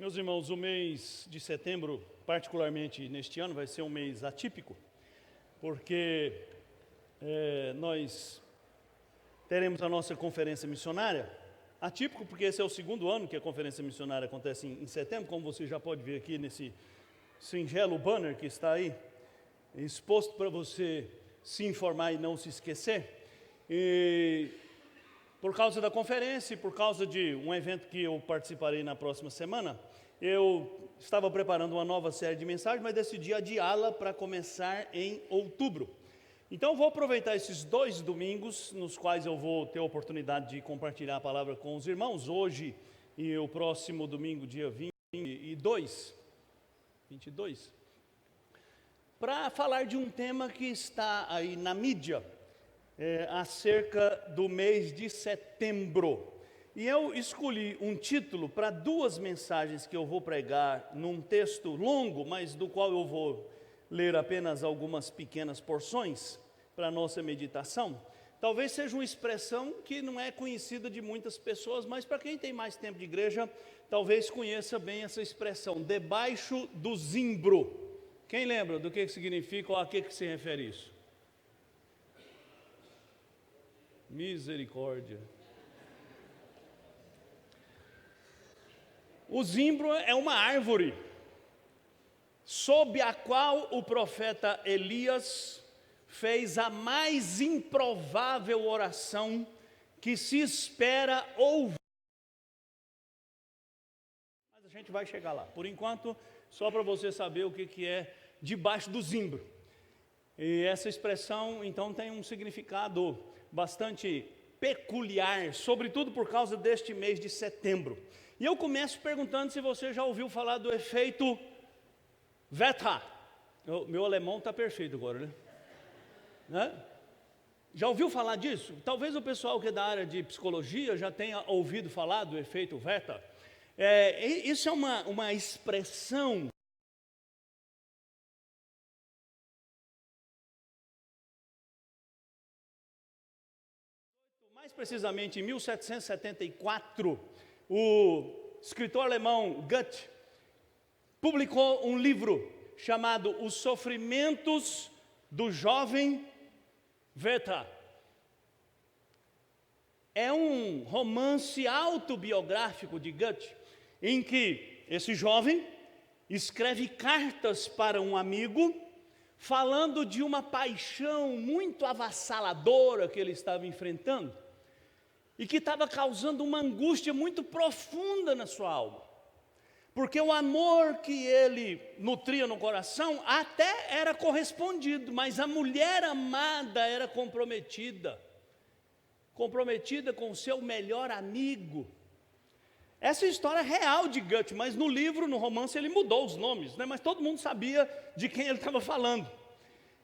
Meus irmãos, o mês de setembro, particularmente neste ano, vai ser um mês atípico, porque nós teremos a nossa conferência missionária. Atípico porque esse é o segundo ano que a conferência missionária acontece em setembro, como você já pode ver aqui nesse singelo banner que está aí, exposto para você se informar e não se esquecer. E por causa da conferência e por causa de um evento que eu participarei na próxima semana, eu estava preparando uma nova série de mensagens, mas decidi adiá-la para começar em outubro. Então, eu vou aproveitar esses 2 domingos, nos quais eu vou ter a oportunidade de compartilhar a palavra com os irmãos, hoje e o próximo domingo, dia 22, para falar de um tema que está aí na mídia, acerca do mês de setembro. E eu escolhi um título para 2 mensagens que eu vou pregar num texto longo, mas do qual eu vou ler apenas algumas pequenas porções para a nossa meditação. Talvez seja uma expressão que não é conhecida de muitas pessoas, mas para quem tem mais tempo de igreja, talvez conheça bem essa expressão, debaixo do zimbro. Quem lembra do que significa ou a que se refere isso? Misericórdia. O zimbro é uma árvore sob a qual o profeta Elias fez a mais improvável oração que se espera ouvir. Mas a gente vai chegar lá. Por enquanto, só para você saber o que é debaixo do zimbro. E essa expressão, então, tem um significado bastante peculiar, sobretudo por causa deste mês de setembro. E eu começo perguntando se você já ouviu falar do efeito Wetter. Meu alemão está perfeito agora, né? Já ouviu falar disso? Talvez o pessoal que é da área de psicologia já tenha ouvido falar do efeito Wetter. Isso é uma expressão mais precisamente em 1774, o escritor alemão Goethe publicou um livro chamado Os Sofrimentos do Jovem Werther. É um romance autobiográfico de Goethe, em que esse jovem escreve cartas para um amigo, falando de uma paixão muito avassaladora que ele estava enfrentando, e que estava causando uma angústia muito profunda na sua alma, porque o amor que ele nutria no coração até era correspondido, mas a mulher amada era comprometida com o seu melhor amigo. Essa é a história real de Goethe, mas no livro, no romance, ele mudou os nomes, né? Mas todo mundo sabia de quem ele estava falando.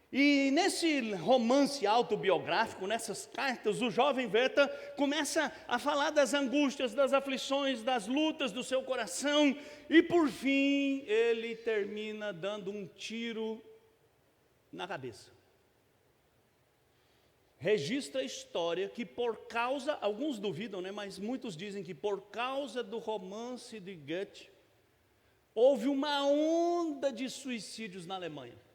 E nesse romance autobiográfico, nessas cartas, o jovem Werther começa a falar das angústias, das aflições, das lutas do seu coração, e por fim ele termina dando um tiro na cabeça. Registra a história que por causa, alguns duvidam, né, mas muitos dizem que por causa do romance de Goethe, houve uma onda de suicídios na Alemanha.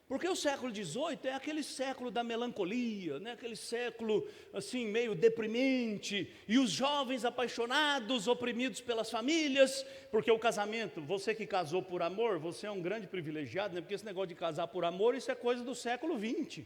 Porque o século XVIII é aquele século da melancolia, né? Aquele século assim meio deprimente, e os jovens apaixonados, oprimidos pelas famílias, porque o casamento, você que casou por amor, você é um grande privilegiado, né? Porque esse negócio de casar por amor, isso é coisa do século XX.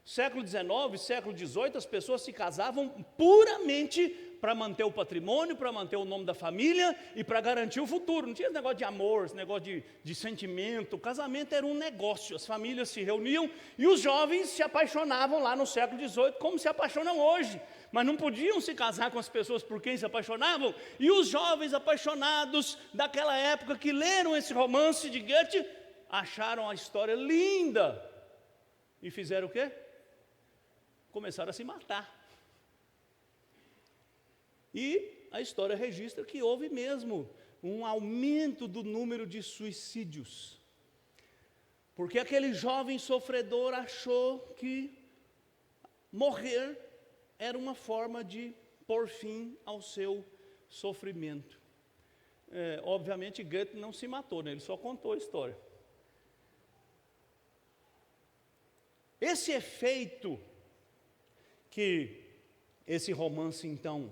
Século XIX, século XVIII, as pessoas se casavam puramente para manter o patrimônio, para manter o nome da família e para garantir o futuro. Não tinha esse negócio de amor, esse negócio de sentimento. O casamento era um negócio, as famílias se reuniam e os jovens se apaixonavam lá no século XVIII, como se apaixonam hoje. Mas não podiam se casar com as pessoas por quem se apaixonavam. E os jovens apaixonados daquela época que leram esse romance de Goethe, acharam a história linda e fizeram o quê? Começaram a se matar. E a história registra que houve mesmo um aumento do número de suicídios, porque aquele jovem sofredor achou que morrer era uma forma de pôr fim ao seu sofrimento. obviamente Goethe não se matou, né? Ele só contou a história. Esse efeito que esse romance, então,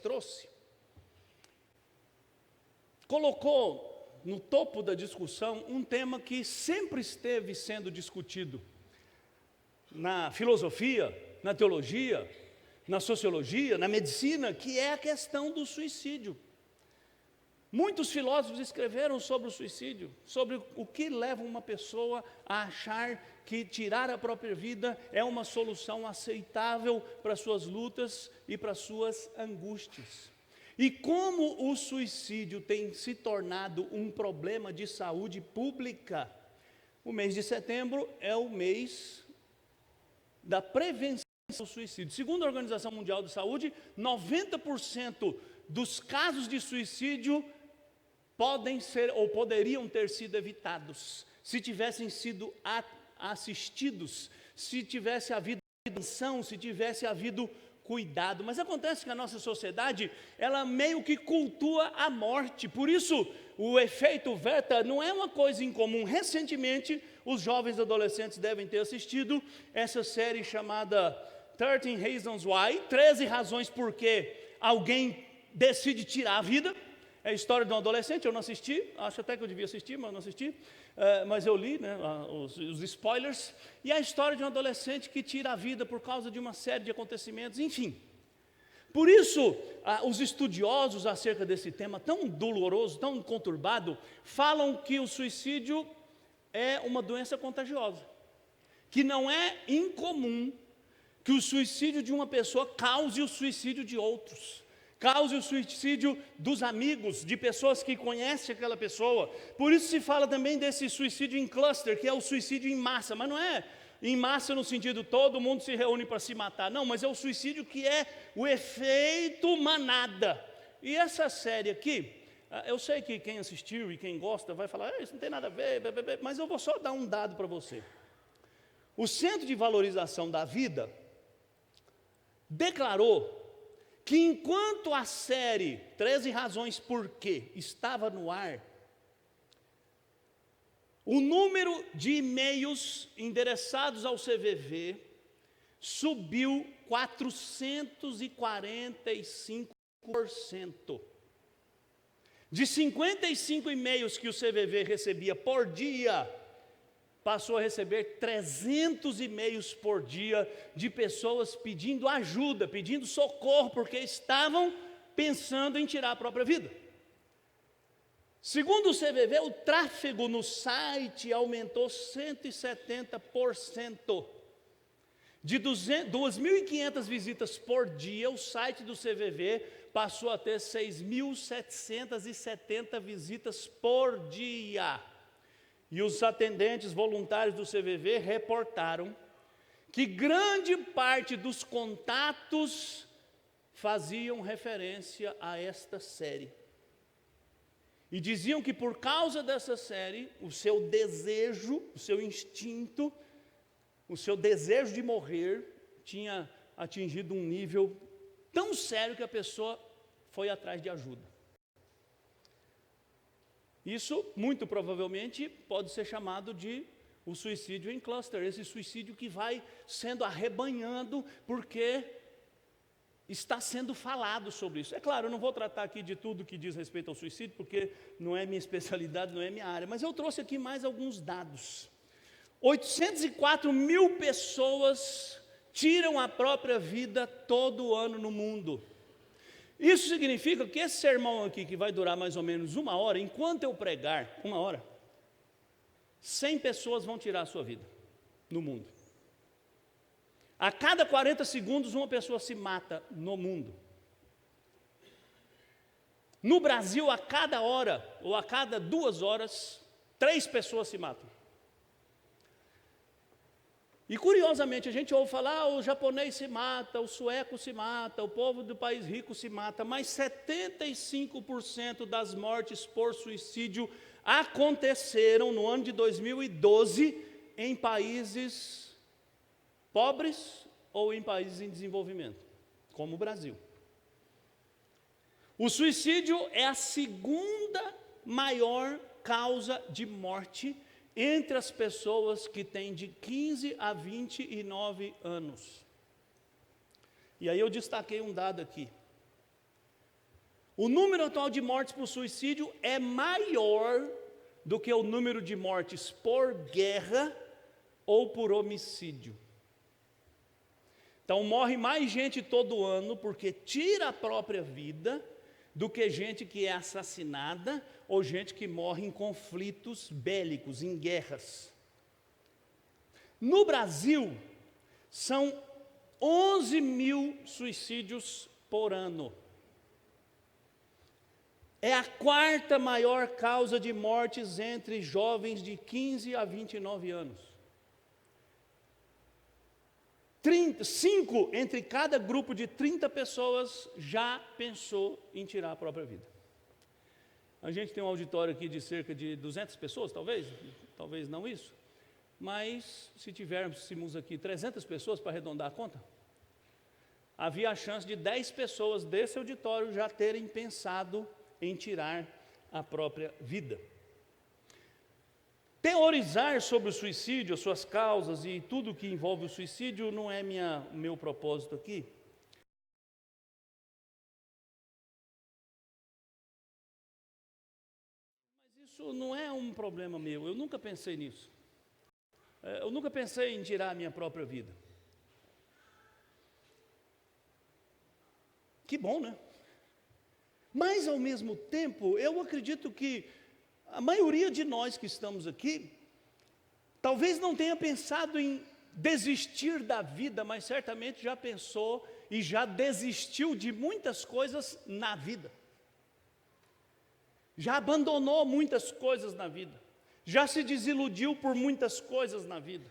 trouxe, colocou no topo da discussão um tema que sempre esteve sendo discutido na filosofia, na teologia, na sociologia, na medicina, que é a questão do suicídio. Muitos filósofos escreveram sobre o suicídio, sobre o que leva uma pessoa a achar que tirar a própria vida é uma solução aceitável para suas lutas e para suas angústias. E como o suicídio tem se tornado um problema de saúde pública, o mês de setembro é o mês da prevenção do suicídio. Segundo a Organização Mundial de Saúde, 90% dos casos de suicídio podem ser ou poderiam ter sido evitados se tivessem sido assistidos, se tivesse havido atenção, se tivesse havido cuidado. Mas acontece que a nossa sociedade, ela meio que cultua a morte. Por isso, o efeito Werther não é uma coisa incomum. Recentemente, os jovens adolescentes devem ter assistido essa série chamada 13 Reasons Why, 13 razões por que alguém decide tirar a vida. É a história de um adolescente, eu não assisti, acho até que eu devia assistir, mas não assisti, mas eu li, né, os spoilers, e é a história de um adolescente que tira a vida por causa de uma série de acontecimentos, enfim. Por isso, os estudiosos acerca desse tema tão doloroso, tão conturbado, falam que o suicídio é uma doença contagiosa, que não é incomum que o suicídio de uma pessoa cause o suicídio de outros, cause o suicídio dos amigos, de pessoas que conhecem aquela pessoa. Por isso se fala também desse suicídio em cluster, que é o suicídio em massa, mas não é em massa no sentido todo mundo se reúne para se matar, não, mas é o suicídio que é o efeito manada. E essa série aqui, eu sei que quem assistiu e quem gosta vai falar, isso não tem nada a ver, mas eu vou só dar um dado para você. O Centro de Valorização da Vida declarou que enquanto a série 13 Razões Por Quê estava no ar, o número de e-mails endereçados ao CVV subiu 445%. De 55 e-mails que o CVV recebia por dia, passou a receber 300 e-mails por dia de pessoas pedindo ajuda, pedindo socorro, porque estavam pensando em tirar a própria vida. Segundo o CVV, o tráfego no site aumentou 170%. De 2.500 visitas por dia, o site do CVV passou a ter 6.770 visitas por dia. E os atendentes voluntários do CVV reportaram que grande parte dos contatos faziam referência a esta série. E diziam que por causa dessa série, o seu desejo, o seu instinto, o seu desejo de morrer tinha atingido um nível tão sério que a pessoa foi atrás de ajuda. Isso, muito provavelmente, pode ser chamado de o suicídio em cluster, esse suicídio que vai sendo arrebanhando, porque está sendo falado sobre isso. É claro, eu não vou tratar aqui de tudo que diz respeito ao suicídio, porque não é minha especialidade, não é minha área, mas eu trouxe aqui mais alguns dados. 804 mil pessoas tiram a própria vida todo ano no mundo. Isso significa que esse sermão aqui, que vai durar mais ou menos 1 hora, enquanto eu pregar, 1 hora, 100 pessoas vão tirar a sua vida no mundo. A cada 40 segundos, uma pessoa se mata no mundo. No Brasil, a cada hora, ou a cada 2 horas, 3 pessoas se matam. E curiosamente, a gente ouve falar, o japonês se mata, o sueco se mata, o povo do país rico se mata, mas 75% das mortes por suicídio aconteceram no ano de 2012 em países pobres ou em países em desenvolvimento, como o Brasil. O suicídio é a segunda maior causa de morte entre as pessoas que têm de 15 a 29 anos. E aí eu destaquei um dado aqui. O número atual de mortes por suicídio é maior do que o número de mortes por guerra ou por homicídio. Então morre mais gente todo ano porque tira a própria vida do que gente que é assassinada ou gente que morre em conflitos bélicos, em guerras. No Brasil, são 11 mil suicídios por ano. É a quarta maior causa de mortes entre jovens de 15 a 29 anos. 5 entre cada grupo de 30 pessoas já pensou em tirar a própria vida. A gente tem um auditório aqui de cerca de 200 pessoas, talvez não isso, mas se tivéssemos aqui 300 pessoas para arredondar a conta, havia a chance de 10 pessoas desse auditório já terem pensado em tirar a própria vida. Teorizar sobre o suicídio, as suas causas e tudo que envolve o suicídio não é meu propósito aqui. Mas isso não é um problema meu, eu nunca pensei nisso. Eu nunca pensei em tirar a minha própria vida. Que bom, né? Mas, ao mesmo tempo, eu acredito que a maioria de nós que estamos aqui, talvez não tenha pensado em desistir da vida, mas certamente já pensou e já desistiu de muitas coisas na vida. Já abandonou muitas coisas na vida. Já se desiludiu por muitas coisas na vida.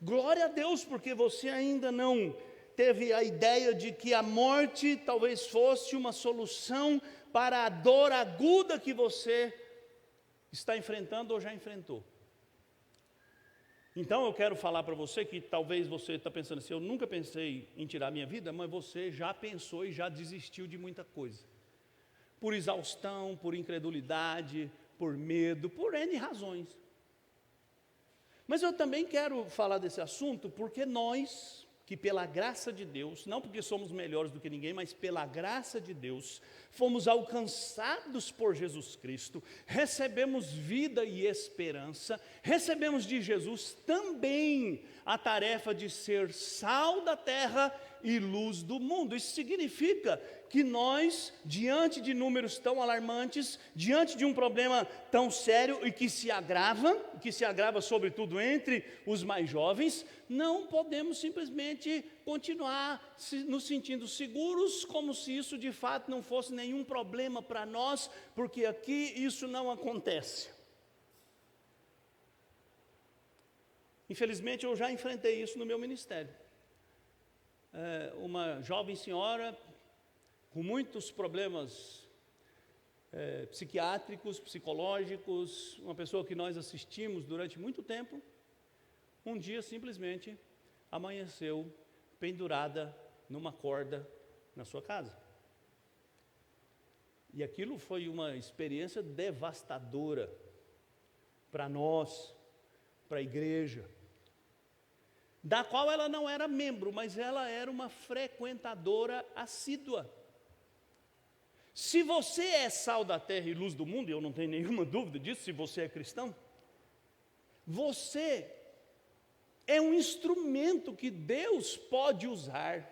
Glória a Deus, porque você ainda não teve a ideia de que a morte talvez fosse uma solução para a dor aguda que você está enfrentando ou já enfrentou. Então eu quero falar para você que talvez você está pensando assim, eu nunca pensei em tirar a minha vida, mas você já pensou e já desistiu de muita coisa. Por exaustão, por incredulidade, por medo, por N razões. Mas eu também quero falar desse assunto porque nós, que pela graça de Deus, não porque somos melhores do que ninguém, mas pela graça de Deus, fomos alcançados por Jesus Cristo, recebemos vida e esperança, recebemos de Jesus também a tarefa de ser sal da terra e luz do mundo. Isso significa que nós, diante de números tão alarmantes, diante de um problema tão sério e que se agrava sobretudo entre os mais jovens, não podemos simplesmente continuar nos sentindo seguros, como se isso de fato não fosse nenhum problema para nós, porque aqui isso não acontece. Infelizmente eu já enfrentei isso no meu ministério. Uma jovem senhora com muitos problemas psiquiátricos, psicológicos, uma pessoa que nós assistimos durante muito tempo, um dia simplesmente amanheceu pendurada numa corda na sua casa. E aquilo foi uma experiência devastadora para nós, para a igreja, da qual ela não era membro, mas ela era uma frequentadora assídua. Se você é sal da terra e luz do mundo, e eu não tenho nenhuma dúvida disso, se você é cristão, você é um instrumento que Deus pode usar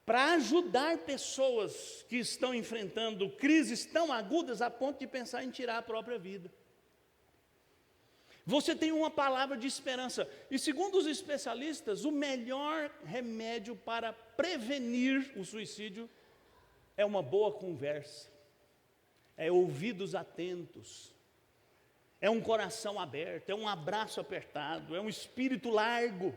para ajudar pessoas que estão enfrentando crises tão agudas a ponto de pensar em tirar a própria vida. Você tem uma palavra de esperança. E segundo os especialistas, o melhor remédio para prevenir o suicídio é uma boa conversa, é ouvidos atentos, é um coração aberto, é um abraço apertado, é um espírito largo.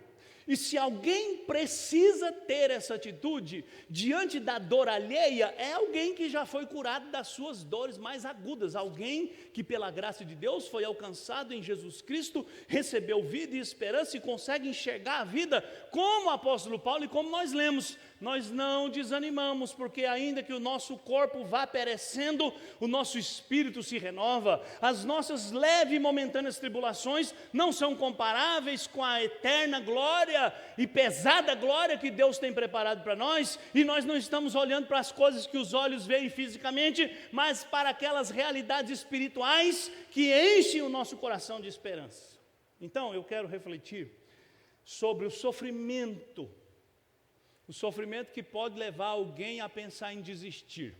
E se alguém precisa ter essa atitude diante da dor alheia, é alguém que já foi curado das suas dores mais agudas, alguém que pela graça de Deus foi alcançado em Jesus Cristo, recebeu vida e esperança e consegue enxergar a vida como o apóstolo Paulo e como nós lemos, nós não desanimamos, porque ainda que o nosso corpo vá perecendo, o nosso espírito se renova. As nossas leves e momentâneas tribulações não são comparáveis com a eterna glória e pesada glória que Deus tem preparado para nós, e nós não estamos olhando para as coisas que os olhos veem fisicamente, mas para aquelas realidades espirituais que enchem o nosso coração de esperança. Então, eu quero refletir sobre o sofrimento que pode levar alguém a pensar em desistir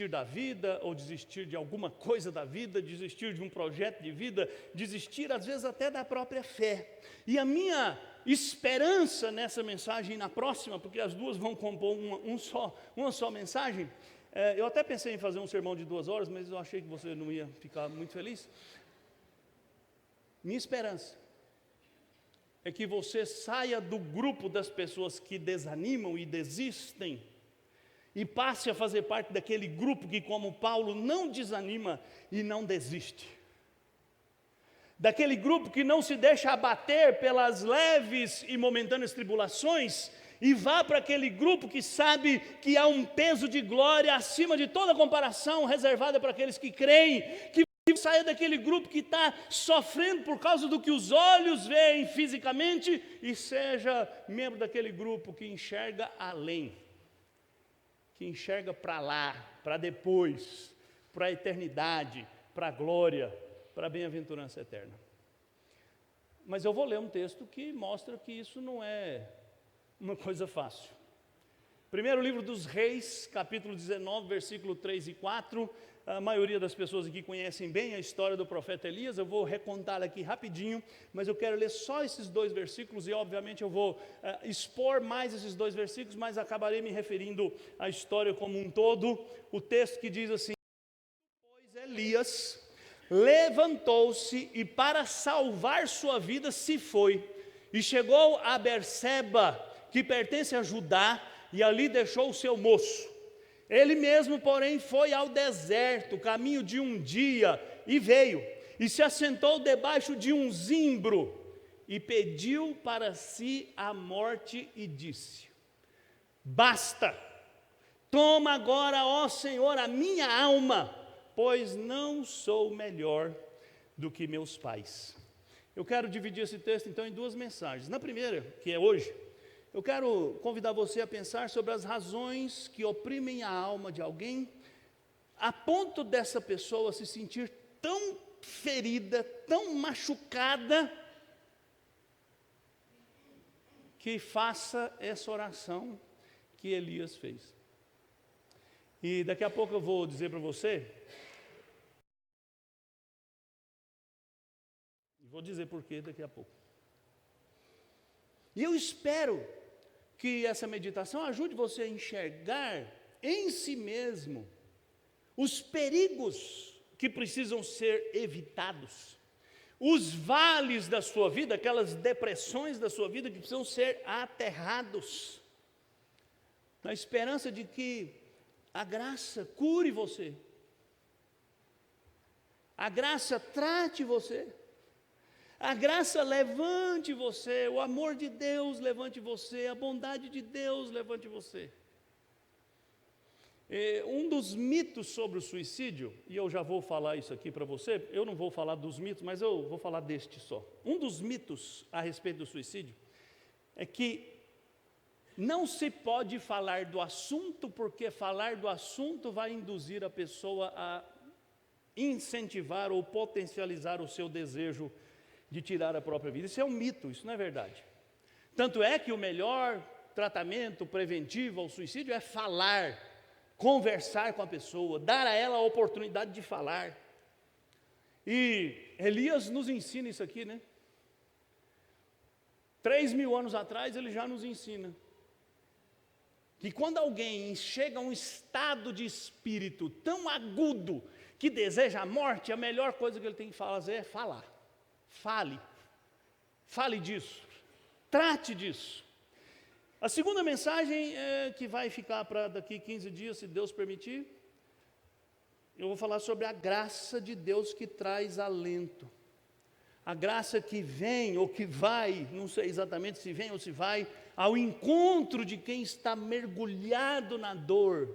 da vida, ou desistir de alguma coisa da vida, desistir de um projeto de vida, desistir às vezes até da própria fé. E a minha esperança nessa mensagem e na próxima, porque as duas vão compor uma só mensagem, eu até pensei em fazer um sermão de 2 horas, mas eu achei que você não ia ficar muito feliz. Minha esperança é que você saia do grupo das pessoas que desanimam e desistem e passe a fazer parte daquele grupo que, como Paulo, não desanima e não desiste. Daquele grupo que não se deixa abater pelas leves e momentâneas tribulações, e vá para aquele grupo que sabe que há um peso de glória acima de toda comparação reservada para aqueles que creem, que saia daquele grupo que está sofrendo por causa do que os olhos veem fisicamente e seja membro daquele grupo que enxerga além, que enxerga para lá, para depois, para a eternidade, para a glória, para a bem-aventurança eterna. Mas eu vou ler um texto que mostra que isso não é uma coisa fácil. Primeiro livro dos Reis, capítulo 19, versículo 3 e 4, a maioria das pessoas aqui conhecem bem a história do profeta Elias. Eu vou recontar aqui rapidinho, mas eu quero ler só esses 2 versículos, e obviamente eu vou expor mais esses 2 versículos, mas acabarei me referindo à história como um todo. O texto que diz assim: pois Elias levantou-se e para salvar sua vida se foi, e chegou a Berseba, que pertence a Judá, e ali deixou o seu moço. Ele mesmo, porém, foi ao deserto, caminho de um dia, e veio, e se assentou debaixo de um zimbro, e pediu para si a morte, e disse: basta, toma agora, ó Senhor, a minha alma, pois não sou melhor do que meus pais. Eu quero dividir esse texto, então, em 2 mensagens. Na primeira, que é hoje, eu quero convidar você a pensar sobre as razões que oprimem a alma de alguém, a ponto dessa pessoa se sentir tão ferida, tão machucada, que faça essa oração que Elias fez. E daqui a pouco eu vou dizer para você, vou dizer por quê daqui a pouco. E eu espero que essa meditação ajude você a enxergar em si mesmo os perigos que precisam ser evitados, os vales da sua vida, aquelas depressões da sua vida que precisam ser aterrados, na esperança de que a graça cure você, a graça trate você, a graça levante você, o amor de Deus levante você, a bondade de Deus levante você. Um dos mitos sobre o suicídio, e eu já vou falar isso aqui para você, eu não vou falar dos mitos, mas eu vou falar deste só. Um dos mitos a respeito do suicídio é que não se pode falar do assunto, porque falar do assunto vai induzir a pessoa a incentivar ou potencializar o seu desejo de tirar a própria vida. Isso é um mito, isso não é verdade. Tanto é que o melhor tratamento preventivo ao suicídio é falar, conversar com a pessoa, dar a ela a oportunidade de falar. E Elias nos ensina isso aqui, né? 3.000 anos atrás ele já nos ensina que quando alguém chega a um estado de espírito tão agudo que deseja a morte, a melhor coisa que ele tem que fazer é falar. Fale disso, trate disso. A segunda mensagem que vai ficar para daqui 15 dias, se Deus permitir, eu vou falar sobre a graça de Deus que traz alento. A graça que vem ou que vai, não sei exatamente se vem ou se vai, ao encontro de quem está mergulhado na dor,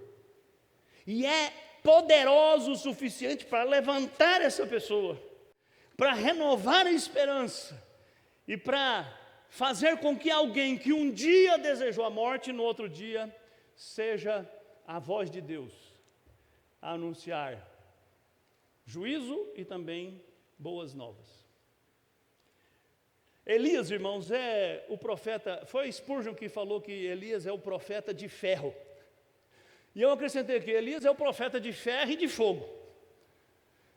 e é poderoso o suficiente para levantar essa pessoa, para renovar a esperança, e para fazer com que alguém que um dia desejou a morte, no outro dia, seja a voz de Deus a anunciar juízo e também boas novas. Elias, irmãos, é o profeta, foi Spurgeon que falou que Elias é o profeta de ferro. E eu acrescentei que Elias é o profeta de ferro e de fogo.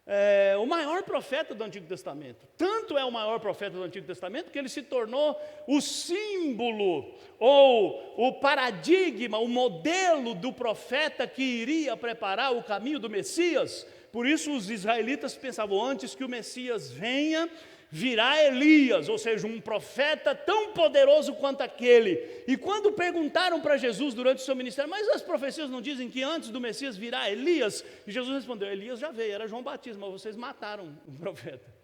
É o maior profeta do Antigo Testamento. Tanto é o maior profeta do Antigo Testamento que ele se tornou o símbolo ou o paradigma, o modelo do profeta que iria preparar o caminho do Messias. Por isso os israelitas pensavam, antes que o Messias venha, virá Elias, ou seja, um profeta tão poderoso quanto aquele. E quando perguntaram para Jesus durante o seu ministério, mas as profecias não dizem que antes do Messias virá Elias? E Jesus respondeu, Elias já veio, era João Batista, mas vocês mataram o profeta.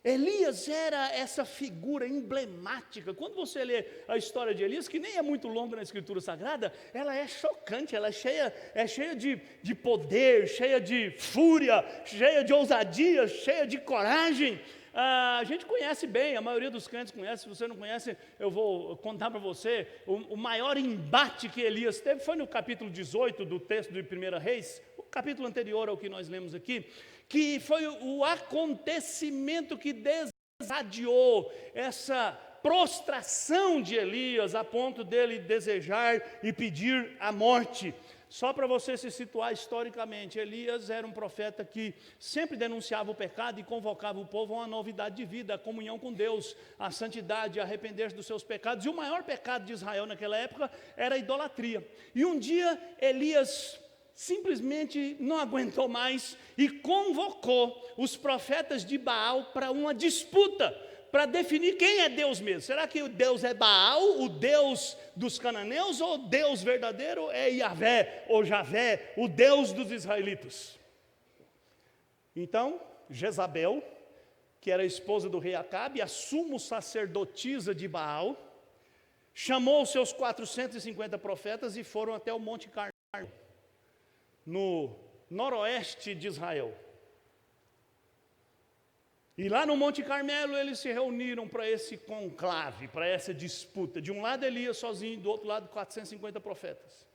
Elias era essa figura emblemática. Quando você lê a história de Elias, que nem é muito longa na Escritura Sagrada, ela é chocante, ela é cheia de poder, cheia de fúria, cheia de ousadia, cheia de coragem. A gente conhece bem, a maioria dos crentes conhece. Se você não conhece, eu vou contar para você. O maior embate que Elias teve foi no capítulo 18 do texto de 1 Reis, o capítulo anterior ao que nós lemos aqui, que foi o acontecimento que desencadeou essa prostração de Elias, a ponto dele desejar e pedir a morte. Só para você se situar historicamente, Elias era um profeta que sempre denunciava o pecado e convocava o povo a uma novidade de vida, a comunhão com Deus, a santidade, a arrepender-se dos seus pecados. E o maior pecado de Israel naquela época era a idolatria. E um dia Elias simplesmente não aguentou mais e convocou os profetas de Baal para uma disputa, para definir quem é Deus mesmo. Será que o Deus é Baal, o Deus dos cananeus, ou o Deus verdadeiro é Yahvé, ou Javé, o Deus dos israelitas? Então, Jezabel, que era a esposa do rei Acabe, a sumo sacerdotisa de Baal, chamou os seus 450 profetas e foram até o Monte Carmelo, no noroeste de Israel. E lá no Monte Carmelo eles se reuniram para esse conclave, para essa disputa. De um lado Elias sozinho, do outro lado 450 profetas.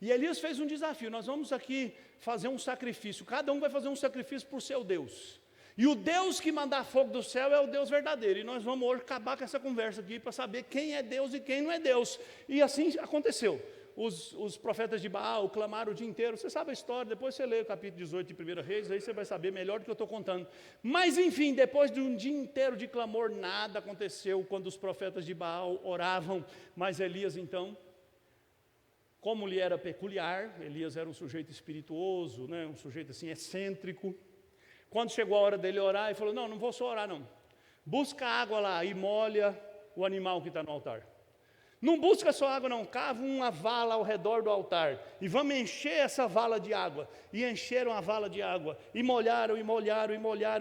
E Elias fez um desafio, nós vamos aqui fazer um sacrifício, cada um vai fazer um sacrifício por seu Deus. E o Deus que mandar fogo do céu é o Deus verdadeiro. E nós vamos hoje acabar com essa conversa aqui para saber quem é Deus e quem não é Deus. E assim aconteceu. Os profetas de Baal clamaram o dia inteiro. Você sabe a história, depois você lê o capítulo 18 de 1 Reis, aí você vai saber melhor do que eu estou contando. Mas enfim, depois de um dia inteiro de clamor, nada aconteceu quando os profetas de Baal oravam. Mas Elias então, como lhe era peculiar, Elias era um sujeito espirituoso, né, um sujeito assim excêntrico. Quando chegou a hora dele orar, ele falou, não vou só orar não. Busca água lá e molha o animal que está no altar. Não busca só água não, cava uma vala ao redor do altar, e vamos encher essa vala de água. E encheram a vala de água, e molharam,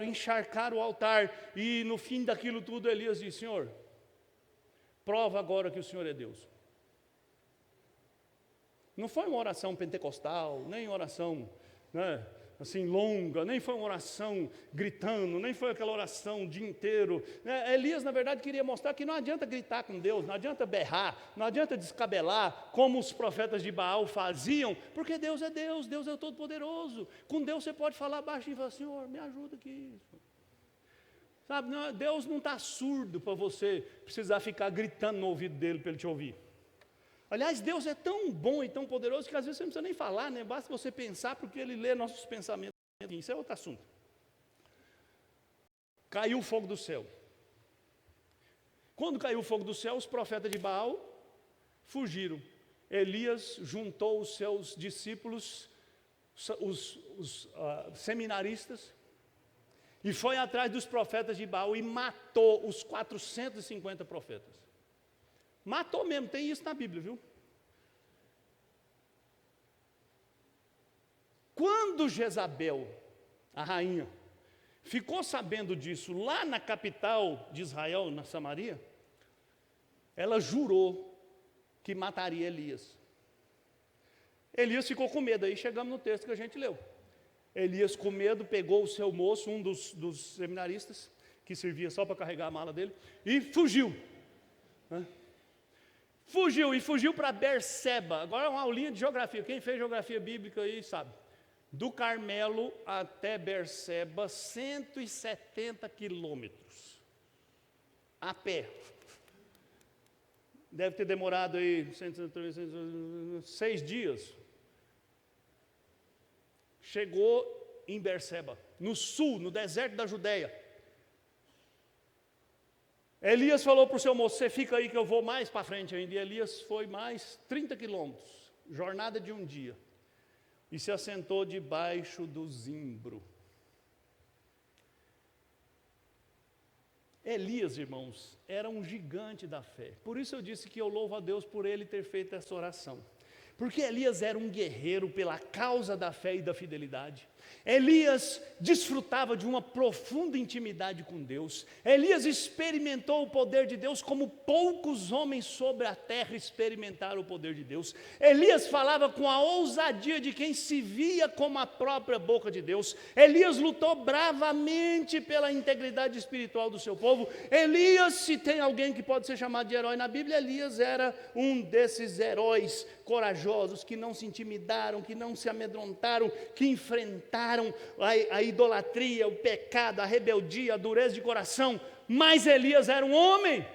encharcaram o altar, e no fim daquilo tudo Elias disse, Senhor, prova agora que o Senhor é Deus. Não foi uma oração pentecostal, nem oração, né, assim longa, nem foi uma oração gritando, nem foi aquela oração o dia inteiro. Elias, na verdade, queria mostrar que não adianta gritar com Deus, não adianta berrar, não adianta descabelar, como os profetas de Baal faziam, porque Deus é Deus, Deus é o Todo-Poderoso. Com Deus você pode falar baixinho e falar, Senhor, me ajuda aqui. Sabe, Deus não está surdo para você precisar ficar gritando no ouvido dele para ele te ouvir. Aliás, Deus é tão bom e tão poderoso que às vezes você não precisa nem falar, né? Basta você pensar, porque Ele lê nossos pensamentos. Isso é outro assunto. Caiu o fogo do céu. Quando caiu o fogo do céu, os profetas de Baal fugiram. Elias juntou os seus discípulos, os seminaristas, e foi atrás dos profetas de Baal e matou os 450 profetas. Matou mesmo, tem isso na Bíblia, viu? Quando Jezabel, a rainha, ficou sabendo disso lá na capital de Israel, na Samaria, ela jurou que mataria Elias. Elias ficou com medo, aí chegamos no texto que a gente leu. Elias, com medo, pegou o seu moço, um dos seminaristas, que servia só para carregar a mala dele, e fugiu. Fugiu para Berseba. Agora é uma aulinha de geografia. Quem fez geografia bíblica aí sabe. Do Carmelo até Berseba, 170 quilômetros. A pé. Deve ter demorado aí 6 dias. Chegou em Berseba, no sul, no deserto da Judeia. Elias falou para o seu moço: você fica aí que eu vou mais para frente ainda. E Elias foi mais 30 quilômetros, jornada de um dia, e se assentou debaixo do zimbro. Elias, irmãos, era um gigante da fé. Por isso eu disse que eu louvo a Deus por ele ter feito essa oração. Porque Elias era um guerreiro pela causa da fé e da fidelidade. Elias desfrutava de uma profunda intimidade com Deus. Elias experimentou o poder de Deus como poucos homens sobre a terra experimentaram o poder de Deus. Elias falava com a ousadia de quem se via como a própria boca de Deus. Elias lutou bravamente pela integridade espiritual do seu povo. Elias, se tem alguém que pode ser chamado de herói na Bíblia, Elias era um desses heróis corajosos, que não se intimidaram, que não se amedrontaram, que enfrentaram a idolatria, o pecado, a rebeldia, a dureza de coração. Mas Elias era um homem.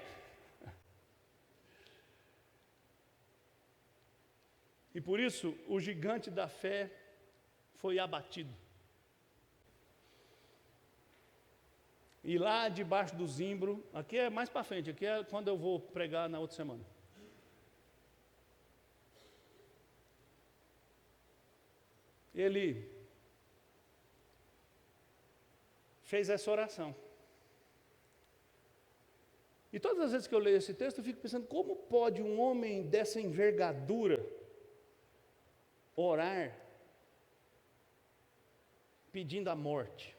E por isso o gigante da fé foi abatido. E lá debaixo do zimbro, aqui é mais para frente, aqui é quando eu vou pregar na outra semana. Ele fez essa oração. E todas as vezes que eu leio esse texto, eu fico pensando, como pode um homem dessa envergadura orar pedindo a morte?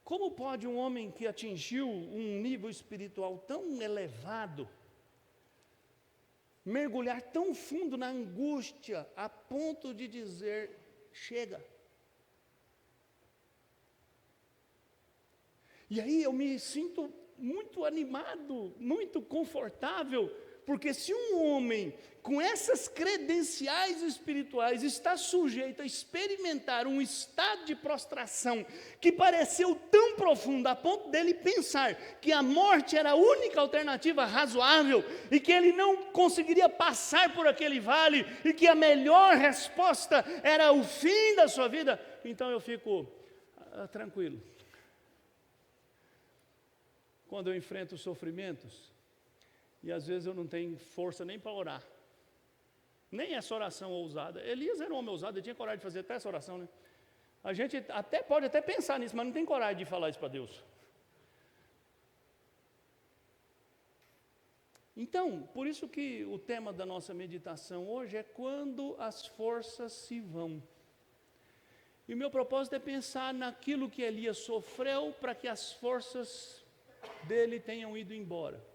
Como pode um homem que atingiu um nível espiritual tão elevado mergulhar tão fundo na angústia a ponto de dizer: chega? E aí eu me sinto muito animado, muito confortável, porque se um homem com essas credenciais espirituais está sujeito a experimentar um estado de prostração que pareceu tão profundo a ponto dele pensar que a morte era a única alternativa razoável e que ele não conseguiria passar por aquele vale e que a melhor resposta era o fim da sua vida, então eu fico tranquilo. Quando eu enfrento os sofrimentos, e às vezes eu não tenho força nem para orar, nem essa oração ousada. Elias era um homem ousado, ele tinha coragem de fazer até essa oração, né? A gente pode até pensar nisso, mas não tem coragem de falar isso para Deus. Então, por isso que o tema da nossa meditação hoje é quando as forças se vão. E o meu propósito é pensar naquilo que Elias sofreu para que as forças dele tenham ido embora.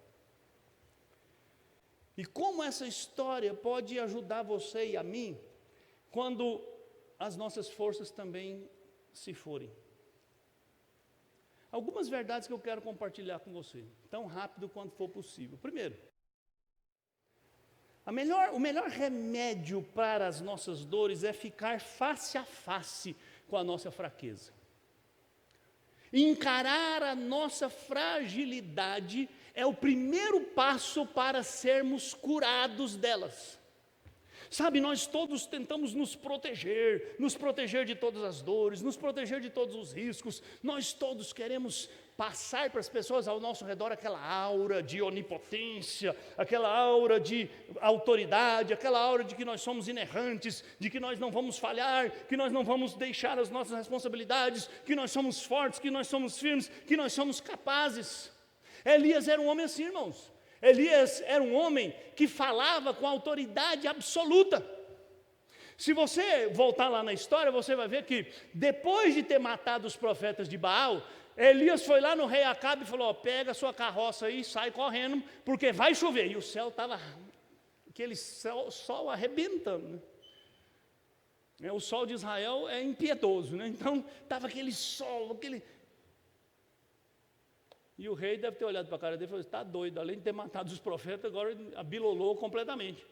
E como essa história pode ajudar você e a mim quando as nossas forças também se forem. Algumas verdades que eu quero compartilhar com você, tão rápido quanto for possível. Primeiro, o melhor remédio para as nossas dores é ficar face a face com a nossa fraqueza. Encarar a nossa fragilidade é o primeiro passo para sermos curados delas. Sabe, nós todos tentamos nos proteger de todas as dores, nos proteger de todos os riscos. Nós todos queremos passar para as pessoas ao nosso redor aquela aura de onipotência, aquela aura de autoridade, aquela aura de que nós somos inerrantes, de que nós não vamos falhar, que nós não vamos deixar as nossas responsabilidades, que nós somos fortes, que nós somos firmes, que nós somos capazes. Elias era um homem assim, irmãos. Elias era um homem que falava com autoridade absoluta. Se você voltar lá na história, você vai ver que depois de ter matado os profetas de Baal, Elias foi lá no rei Acabe e falou: pega a sua carroça aí, sai correndo, porque vai chover. E o céu estava, aquele sol arrebentando, né? O sol de Israel é impiedoso, né? Então estava aquele sol, E o rei deve ter olhado para a cara dele e falou: está doido, além de ter matado os profetas, agora abilolou completamente.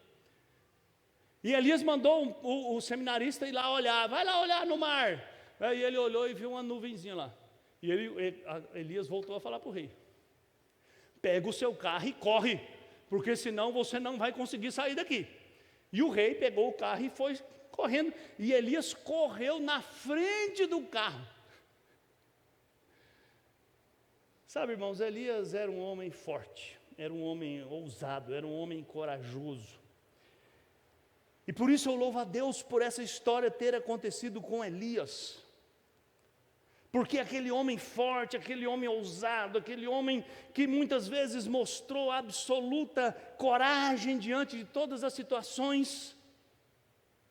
E Elias mandou o seminarista ir lá olhar, vai lá olhar no mar. Aí ele olhou e viu uma nuvenzinha lá. E Elias voltou a falar para o rei: pega o seu carro e corre, porque senão você não vai conseguir sair daqui. E o rei pegou o carro e foi correndo. E Elias correu na frente do carro. Sabe, irmãos, Elias era um homem forte, era um homem ousado, era um homem corajoso. E por isso eu louvo a Deus por essa história ter acontecido com Elias. Porque aquele homem forte, aquele homem ousado, aquele homem que muitas vezes mostrou absoluta coragem diante de todas as situações,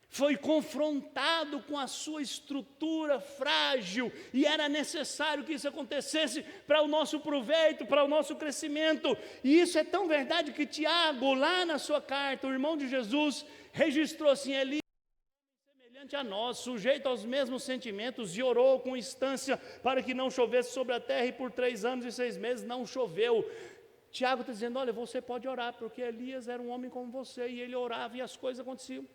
foi confrontado com a sua estrutura frágil, e era necessário que isso acontecesse para o nosso proveito, para o nosso crescimento. E isso é tão verdade que Tiago, lá na sua carta, o irmão de Jesus, registrou assim: Elias, semelhante a nós, sujeito aos mesmos sentimentos, e orou com instância para que não chovesse sobre a terra, e por 3 anos e 6 meses não choveu. Tiago está dizendo: olha, você pode orar, porque Elias era um homem como você, e ele orava e as coisas aconteciam.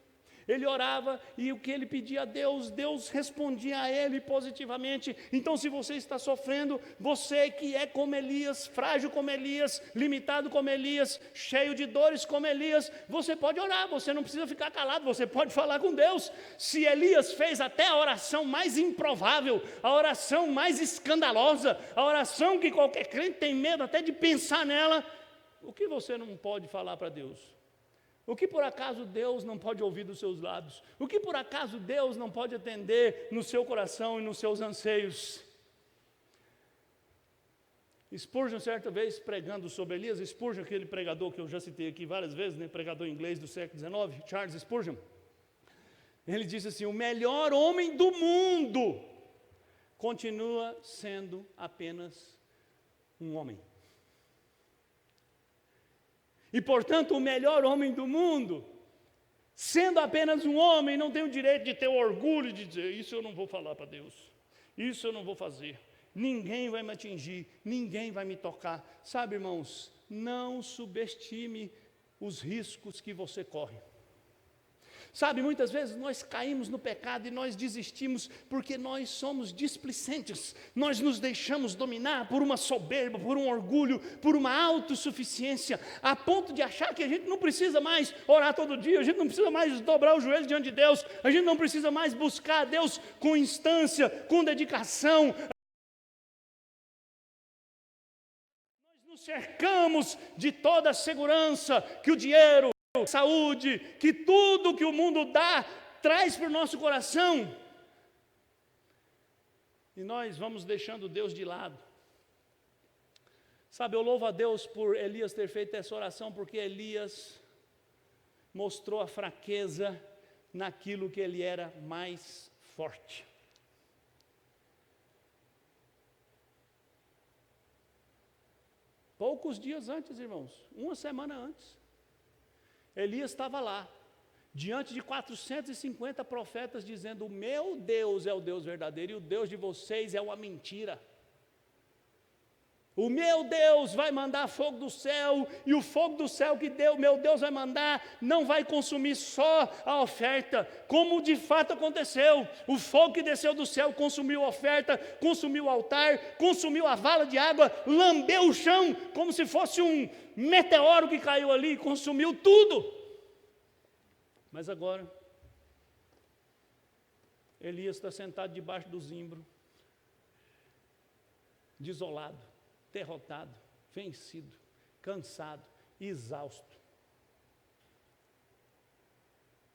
Ele orava e o que ele pedia a Deus, Deus respondia a ele positivamente. Então, se você está sofrendo, você que é como Elias, frágil como Elias, limitado como Elias, cheio de dores como Elias, você pode orar, você não precisa ficar calado, você pode falar com Deus. Se Elias fez até a oração mais improvável, a oração mais escandalosa, a oração que qualquer crente tem medo até de pensar nela, o que você não pode falar para Deus? O que por acaso Deus não pode ouvir dos seus lábios? O que por acaso Deus não pode atender no seu coração e nos seus anseios? Spurgeon, certa vez, pregando sobre Elias, Spurgeon, aquele pregador que eu já citei aqui várias vezes, né, pregador inglês do século XIX, Charles Spurgeon, ele disse assim: o melhor homem do mundo continua sendo apenas um homem. E, portanto, o melhor homem do mundo, sendo apenas um homem, não tem o direito de ter o orgulho de dizer: isso eu não vou falar para Deus, isso eu não vou fazer, ninguém vai me atingir, ninguém vai me tocar. Sabe, irmãos, não subestime os riscos que você corre. Sabe, muitas vezes nós caímos no pecado e nós desistimos porque nós somos displicentes, nós nos deixamos dominar por uma soberba, por um orgulho, por uma autossuficiência, a ponto de achar que a gente não precisa mais orar todo dia, a gente não precisa mais dobrar o joelho diante de Deus, a gente não precisa mais buscar a Deus com instância, com dedicação. Nós nos cercamos de toda a segurança que o dinheiro, saúde, que tudo que o mundo dá, traz para o nosso coração, e nós vamos deixando Deus de lado. Sabe, eu louvo a Deus por Elias ter feito essa oração, porque Elias mostrou a fraqueza naquilo que ele era mais forte. Poucos dias antes, irmãos, uma semana antes, Elias estava lá, diante de 450 profetas, dizendo: o meu Deus é o Deus verdadeiro, e o Deus de vocês é uma mentira. O meu Deus vai mandar fogo do céu, e o fogo do céu que meu Deus vai mandar, não vai consumir só a oferta, como de fato aconteceu. O fogo que desceu do céu consumiu a oferta, consumiu o altar, consumiu a vala de água, lambeu o chão, como se fosse um meteoro que caiu ali, consumiu tudo. Mas agora, Elias está sentado debaixo do zimbro, desolado, derrotado, vencido, cansado, exausto.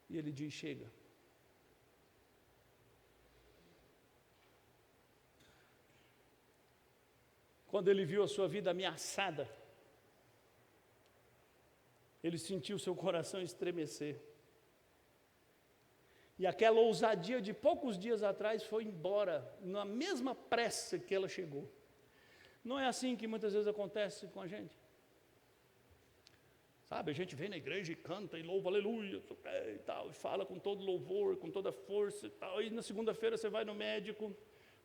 E ele diz: chega. Quando ele viu a sua vida ameaçada, ele sentiu seu coração estremecer. E aquela ousadia de poucos dias atrás foi embora, na mesma pressa que ela chegou. Não é assim que muitas vezes acontece com a gente? Sabe, a gente vem na igreja e canta e louva, aleluia, e tal, e fala com todo louvor, com toda força e tal. E na segunda-feira você vai no médico,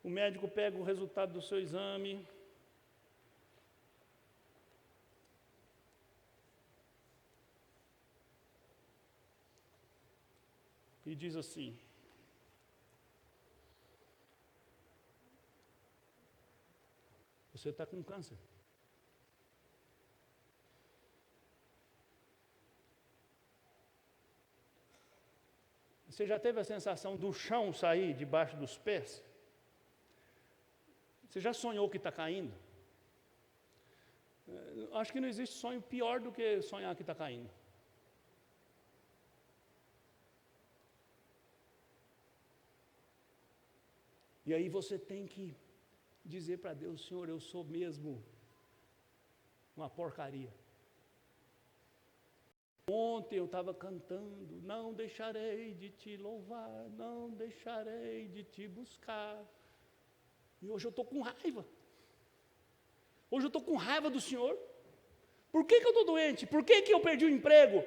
o médico pega o resultado do seu exame. E diz assim: você está com câncer. Você já teve a sensação do chão sair debaixo dos pés? Você já sonhou que está caindo? Acho que não existe sonho pior do que sonhar que está caindo. E aí você tem que dizer para Deus: Senhor, eu sou mesmo uma porcaria. Ontem eu estava cantando, não deixarei de te louvar, não deixarei de te buscar. E hoje eu estou com raiva. Hoje eu estou com raiva do Senhor. Por que eu estou doente? Por que eu perdi o emprego?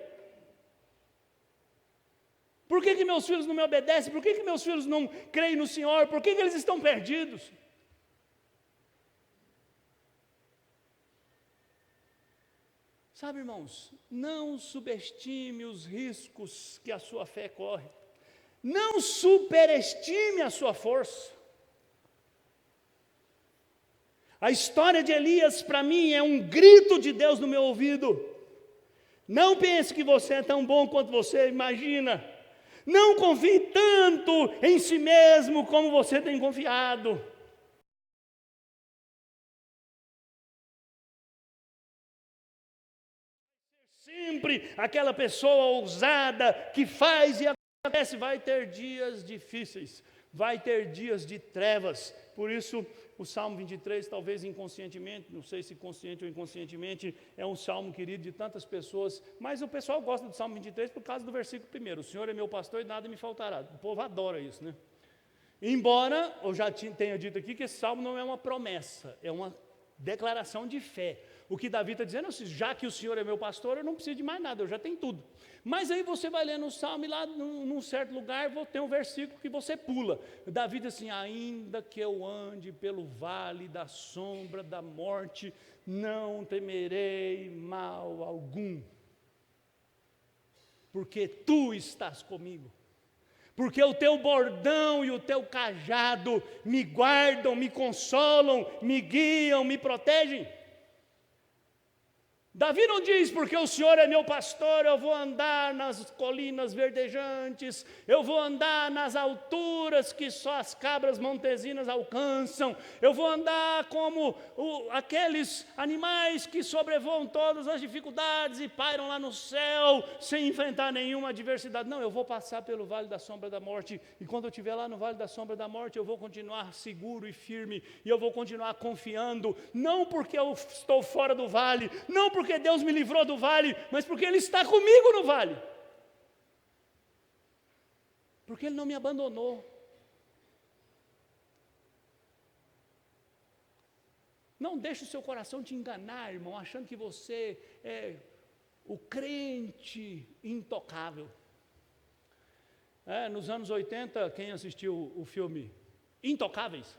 Por que meus filhos não me obedecem? Por que meus filhos não creem no Senhor? Por que eles estão perdidos? Sabe, irmãos, não subestime os riscos que a sua fé corre. Não superestime a sua força. A história de Elias, para mim, é um grito de Deus no meu ouvido. Não pense que você é tão bom quanto você imagina. Não confie tanto em si mesmo como você tem confiado. Sempre aquela pessoa ousada que faz e acontece. Vai ter dias difíceis, vai ter dias de trevas. Por isso, o Salmo 23, talvez inconscientemente, não sei se consciente ou inconscientemente, é um salmo querido de tantas pessoas, mas o pessoal gosta do Salmo 23 por causa do versículo 1. O Senhor é meu pastor e nada me faltará. O povo adora isso, né? Embora eu já tenha dito aqui que esse salmo não é uma promessa, é uma declaração de fé. O que Davi está dizendo é assim: já que o Senhor é meu pastor, eu não preciso de mais nada, eu já tenho tudo. Mas aí você vai lendo o salmo e lá num certo lugar tem um versículo que você pula. Davi diz assim: ainda que eu ande pelo vale da sombra da morte, não temerei mal algum, porque tu estás comigo. Porque o teu bordão e o teu cajado me guardam, me consolam, me guiam, me protegem. Davi não diz: porque o Senhor é meu pastor, eu vou andar nas colinas verdejantes, eu vou andar nas alturas que só as cabras montesinas alcançam, eu vou andar como aqueles animais que sobrevoam todas as dificuldades e pairam lá no céu, sem enfrentar nenhuma adversidade. Não, eu vou passar pelo vale da sombra da morte, e quando eu estiver lá no vale da sombra da morte, eu vou continuar seguro e firme, e eu vou continuar confiando, não porque eu estou fora do vale, não porque Deus me livrou do vale, mas porque Ele está comigo no vale. Porque Ele não me abandonou. Não deixe o seu coração te enganar, irmão, achando que você é o crente intocável. Nos anos 80, quem assistiu o filme Intocáveis,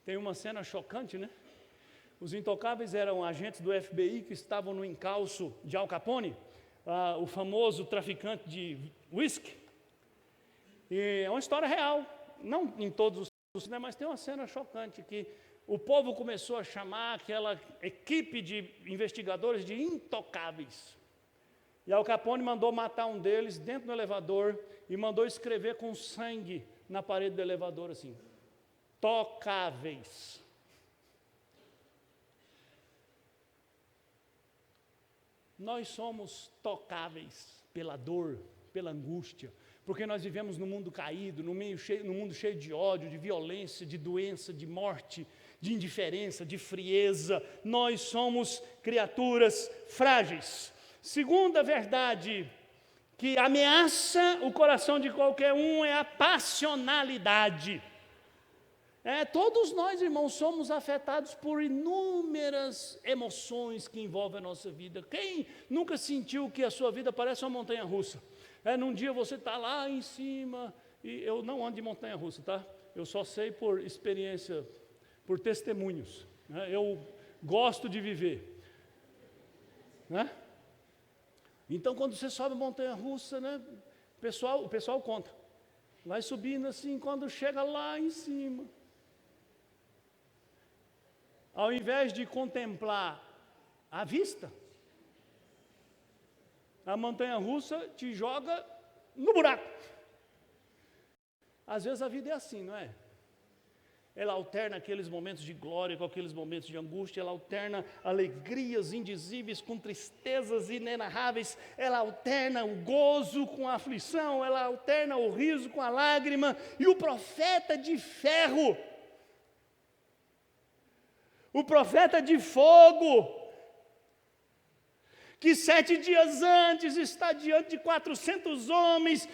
tem uma cena chocante, né? Os intocáveis eram agentes do FBI que estavam no encalço de Al Capone, o famoso traficante de whisky. E é uma história real, não em todos os, mas tem uma cena chocante que o povo começou a chamar aquela equipe de investigadores de intocáveis. E Al Capone mandou matar um deles dentro do elevador e mandou escrever com sangue na parede do elevador assim: tocáveis. Nós somos tocáveis pela dor, pela angústia, porque nós vivemos num mundo caído, num mundo cheio de ódio, de violência, de doença, de morte, de indiferença, de frieza. Nós somos criaturas frágeis. Segunda verdade que ameaça o coração de qualquer um é a passionalidade. Todos nós, irmãos, somos afetados por inúmeras emoções que envolvem a nossa vida. Quem nunca sentiu que a sua vida parece uma montanha-russa? Num dia você está lá em cima, e eu não ando de montanha-russa, tá? Eu só sei por experiência, por testemunhos, né? Eu gosto de viver, né? Então, quando você sobe a montanha-russa, né, o pessoal conta, vai subindo assim, quando chega lá em cima, ao invés de contemplar a vista, a montanha-russa te joga no buraco. Às vezes a vida é assim, não é? Ela alterna aqueles momentos de glória com aqueles momentos de angústia, ela alterna alegrias indizíveis com tristezas inenarráveis, ela alterna o gozo com a aflição, ela alterna o riso com a lágrima, e o profeta de ferro, o profeta de fogo, que 7 dias antes está diante de 400 homens,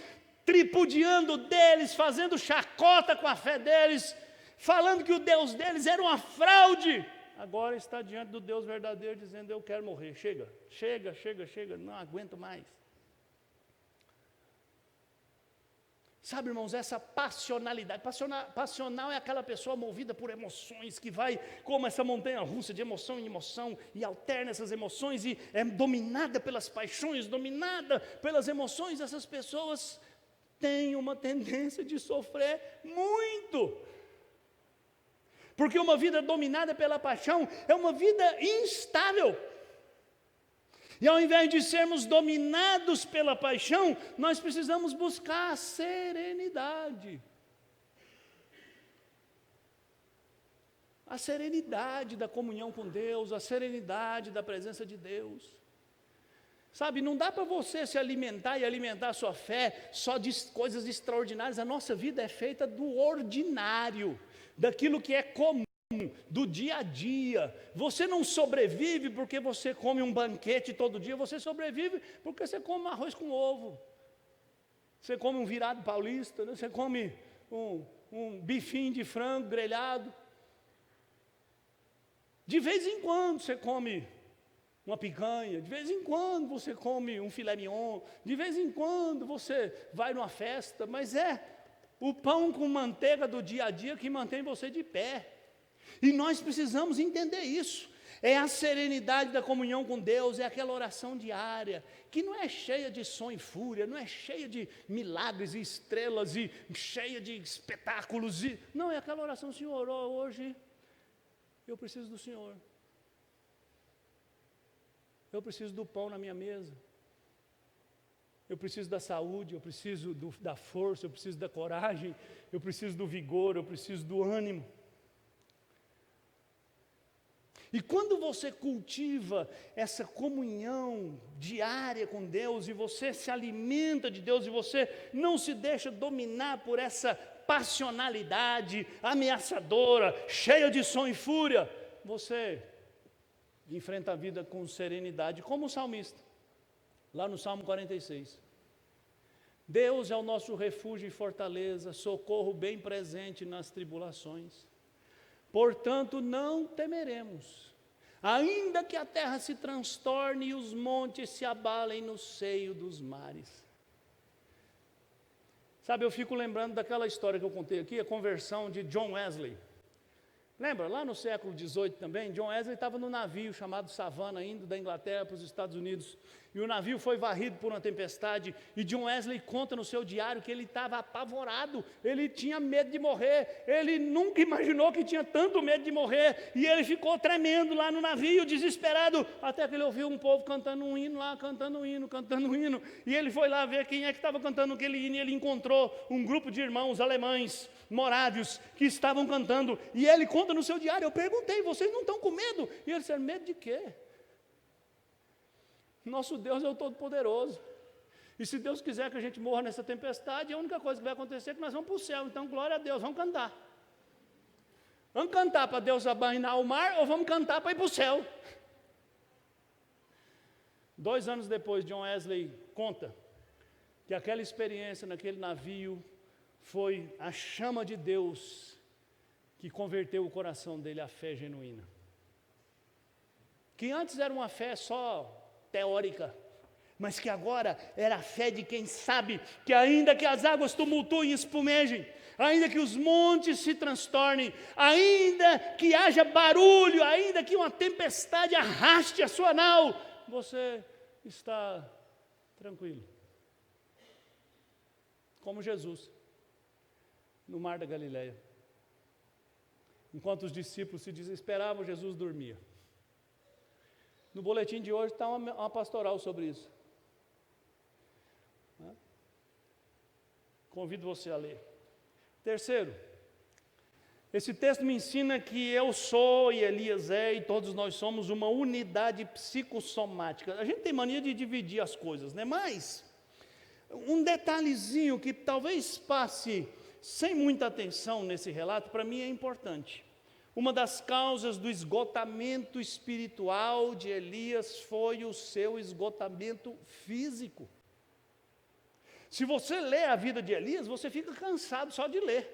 tripudiando deles, fazendo chacota com a fé deles, falando que o Deus deles era uma fraude, agora está diante do Deus verdadeiro, dizendo: eu quero morrer, chega, não aguento mais. Sabe, irmãos, essa passionalidade, passional é aquela pessoa movida por emoções, que vai como essa montanha-russa de emoção em emoção, e alterna essas emoções, e é dominada pelas paixões, dominada pelas emoções. Essas pessoas têm uma tendência de sofrer muito, porque uma vida dominada pela paixão é uma vida instável. E ao invés de sermos dominados pela paixão, nós precisamos buscar a serenidade. A serenidade da comunhão com Deus, a serenidade da presença de Deus. Sabe, não dá para você se alimentar e alimentar a sua fé só de coisas extraordinárias. A nossa vida é feita do ordinário, daquilo que é comum, do dia a dia. Você não sobrevive porque você come um banquete todo dia, você sobrevive porque você come arroz com ovo, você come um virado paulista, né? Você come um bifinho de frango grelhado, de vez em quando você come uma picanha, de vez em quando você come um filé mignon, de vez em quando você vai numa festa, mas é o pão com manteiga do dia a dia que mantém você de pé. E nós precisamos entender isso. É a serenidade da comunhão com Deus, é aquela oração diária, que não é cheia de som e fúria, não é cheia de milagres e estrelas, e cheia de espetáculos, não, é aquela oração: Senhor, hoje eu preciso do Senhor. Eu preciso do pão na minha mesa. Eu preciso da saúde, eu preciso da força, eu preciso da coragem, eu preciso do vigor, eu preciso do ânimo. E quando você cultiva essa comunhão diária com Deus, e você se alimenta de Deus, e você não se deixa dominar por essa passionalidade ameaçadora, cheia de som e fúria, você enfrenta a vida com serenidade, como o salmista, lá no Salmo 46. Deus é o nosso refúgio e fortaleza, socorro bem presente nas tribulações. Portanto, não temeremos, ainda que a terra se transtorne e os montes se abalem no seio dos mares. Sabe, eu fico lembrando daquela história que eu contei aqui, a conversão de John Wesley. Lembra, lá no século XVIII também, John Wesley estava no navio chamado Savannah, indo da Inglaterra para os Estados Unidos, e o navio foi varrido por uma tempestade, e John Wesley conta no seu diário que ele estava apavorado, ele tinha medo de morrer, ele nunca imaginou que tinha tanto medo de morrer, e ele ficou tremendo lá no navio, desesperado, até que ele ouviu um povo cantando um hino lá, cantando um hino, e ele foi lá ver quem é que estava cantando aquele hino, e ele encontrou um grupo de irmãos alemães, morávios, que estavam cantando, e ele conta no seu diário: eu perguntei, vocês não estão com medo? E eles disseram: medo de quê? Nosso Deus é o Todo-Poderoso, e se Deus quiser que a gente morra nessa tempestade, a única coisa que vai acontecer é que nós vamos para o céu. Então glória a Deus, vamos cantar. Vamos cantar para Deus abainar o mar, ou vamos cantar para ir para o céu? 2 anos depois, John Wesley conta que aquela experiência naquele navio foi a chama de Deus que converteu o coração dele à fé genuína. Que antes era uma fé só teórica, mas que agora era a fé de quem sabe que ainda que as águas tumultuem e espumejem, ainda que os montes se transtornem, ainda que haja barulho, ainda que uma tempestade arraste a sua nau, você está tranquilo. Como Jesus, no mar da Galileia. Enquanto os discípulos se desesperavam, Jesus dormia. No boletim de hoje está uma pastoral sobre isso. Convido você a ler. Terceiro, esse texto me ensina que eu sou e Elias é e todos nós somos uma unidade psicossomática. A gente tem mania de dividir as coisas, né? Mas um detalhezinho que talvez passe sem muita atenção nesse relato, para mim é importante. Uma das causas do esgotamento espiritual de Elias foi o seu esgotamento físico. Se você lê a vida de Elias, você fica cansado só de ler.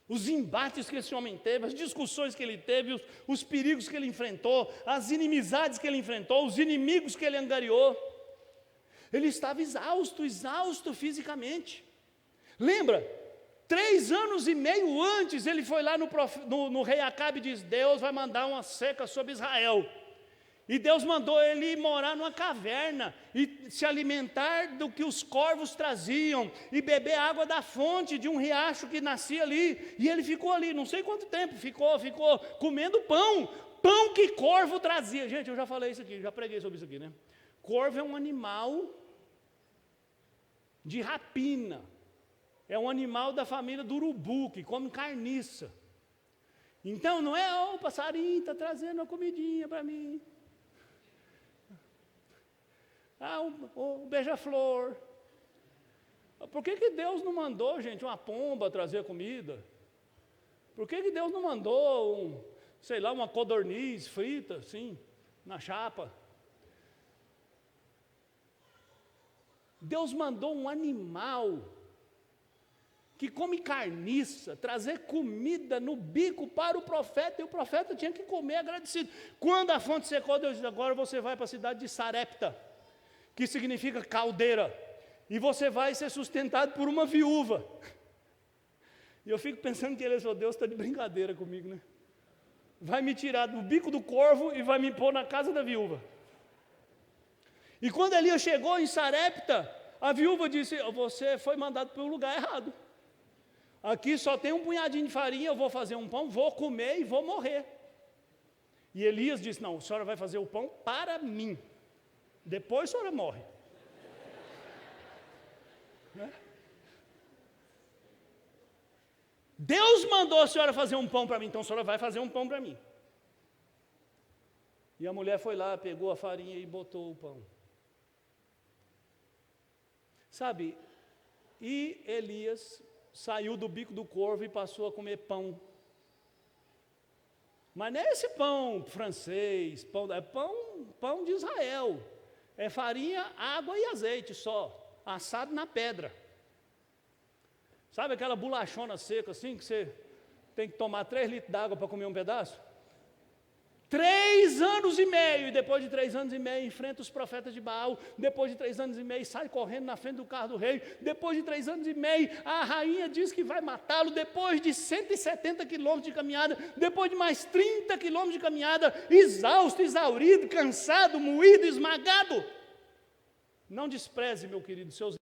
Os embates que esse homem teve, as discussões que ele teve, os perigos que ele enfrentou, as inimizades que ele enfrentou, os inimigos que ele angariou. Ele estava exausto fisicamente. Lembra? 3 anos e meio antes, ele foi lá no rei Acabe e diz: Deus vai mandar uma seca sobre Israel. E Deus mandou ele morar numa caverna e se alimentar do que os corvos traziam e beber água da fonte de um riacho que nascia ali. E ele ficou ali, não sei quanto tempo, ficou comendo pão que corvo trazia. Gente, eu já falei isso aqui, já preguei sobre isso aqui, né? Corvo é um animal de rapina. É um animal da família do urubu, que come carniça. Então, não é, o passarinho está trazendo uma comidinha para mim. O beija-flor. Por que Deus não mandou, gente, uma pomba trazer comida? Por que Deus não mandou, uma codorniz frita, assim, na chapa? Deus mandou um animal que come carniça, trazer comida no bico para o profeta, e o profeta tinha que comer agradecido. Quando a fonte secou, Deus disse: agora você vai para a cidade de Sarepta, que significa caldeira, e você vai ser sustentado por uma viúva. E eu fico pensando que ele falou: Deus está de brincadeira comigo, né? Vai me tirar do bico do corvo e vai me pôr na casa da viúva. E quando Elias chegou em Sarepta, a viúva disse: você foi mandado para o lugar errado. Aqui só tem um punhadinho de farinha, eu vou fazer um pão, vou comer e vou morrer. E Elias disse: não, a senhora vai fazer o pão para mim. Depois a senhora morre. Né? Deus mandou a senhora fazer um pão para mim, então a senhora vai fazer um pão para mim. E a mulher foi lá, pegou a farinha e botou o pão. Sabe, e Elias saiu do bico do corvo e passou a comer pão. Mas não é esse pão francês, é pão de Israel. É farinha, água e azeite só, assado na pedra. Sabe aquela bolachona seca assim, que você tem que tomar 3 litros d'água para comer um pedaço? 3 anos e meio, e depois de 3 anos e meio enfrenta os profetas de Baal, depois de 3 anos e meio sai correndo na frente do carro do rei, depois de 3 anos e meio a rainha diz que vai matá-lo, depois de 170 quilômetros de caminhada, depois de mais 30 quilômetros de caminhada, exausto, exaurido, cansado, moído, esmagado. Não despreze, meu querido, seus...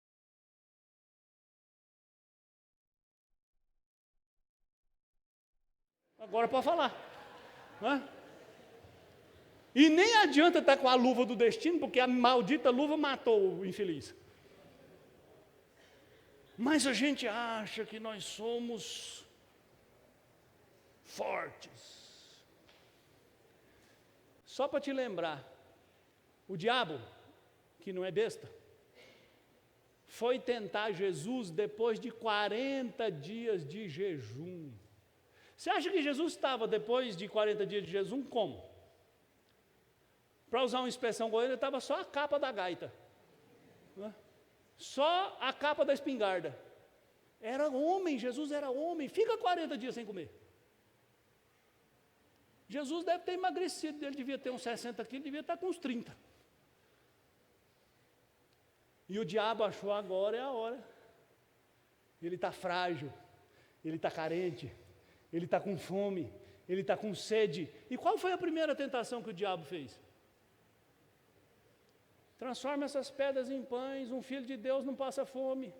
Agora pode falar, não é? E nem adianta estar com a luva do destino, porque a maldita luva matou o infeliz. Mas a gente acha que nós somos fortes. Só para te lembrar, o diabo, que não é besta, foi tentar Jesus depois de 40 dias de jejum. Você acha que Jesus estava depois de 40 dias de jejum como? Para usar uma expressão com ele, estava só a capa da gaita. Né? Só a capa da espingarda. Era homem, Jesus era homem. Fica 40 dias sem comer. Jesus deve ter emagrecido, ele devia ter uns 60 quilos, devia estar com uns 30. E o diabo achou agora é a hora. Ele está frágil, ele está carente, ele está com fome, ele está com sede. E qual foi a primeira tentação que o diabo fez? Transforma essas pedras em pães, um filho de Deus não passa fome.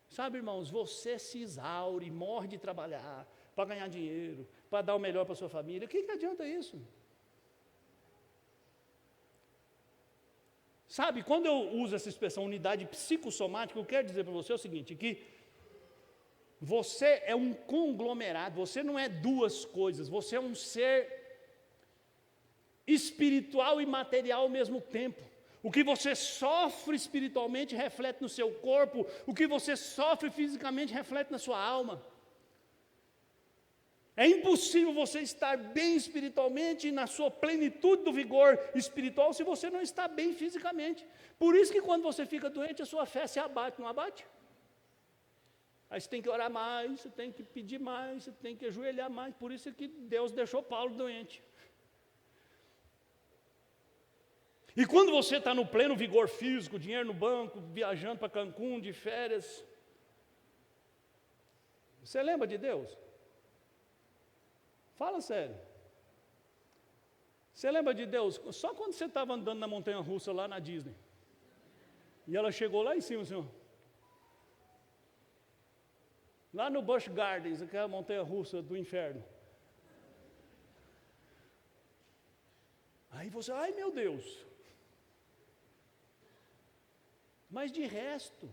Sabe, irmãos, você se exaure, morre de trabalhar, para ganhar dinheiro, para dar o melhor para a sua família. O que adianta isso? Sabe, quando eu uso essa expressão unidade psicossomática, eu quero dizer para você o seguinte, que você é um conglomerado, você não é duas coisas, você é um ser espiritual e material ao mesmo tempo. O que você sofre espiritualmente reflete no seu corpo, o que você sofre fisicamente reflete na sua alma. É impossível você estar bem espiritualmente e na sua plenitude do vigor espiritual se você não está bem fisicamente. Por isso que quando você fica doente, a sua fé se abate, não abate? Aí você tem que orar mais, você tem que pedir mais, você tem que ajoelhar mais. Por isso que Deus deixou Paulo doente. E quando você está no pleno vigor físico, dinheiro no banco, viajando para Cancún de férias, você lembra de Deus? Fala sério. Você lembra de Deus? Só quando você estava andando na montanha-russa lá na Disney. E ela chegou lá em cima, senhor. Lá no Busch Gardens, aquela montanha-russa do inferno. Aí você, ai meu Deus. Mas de resto,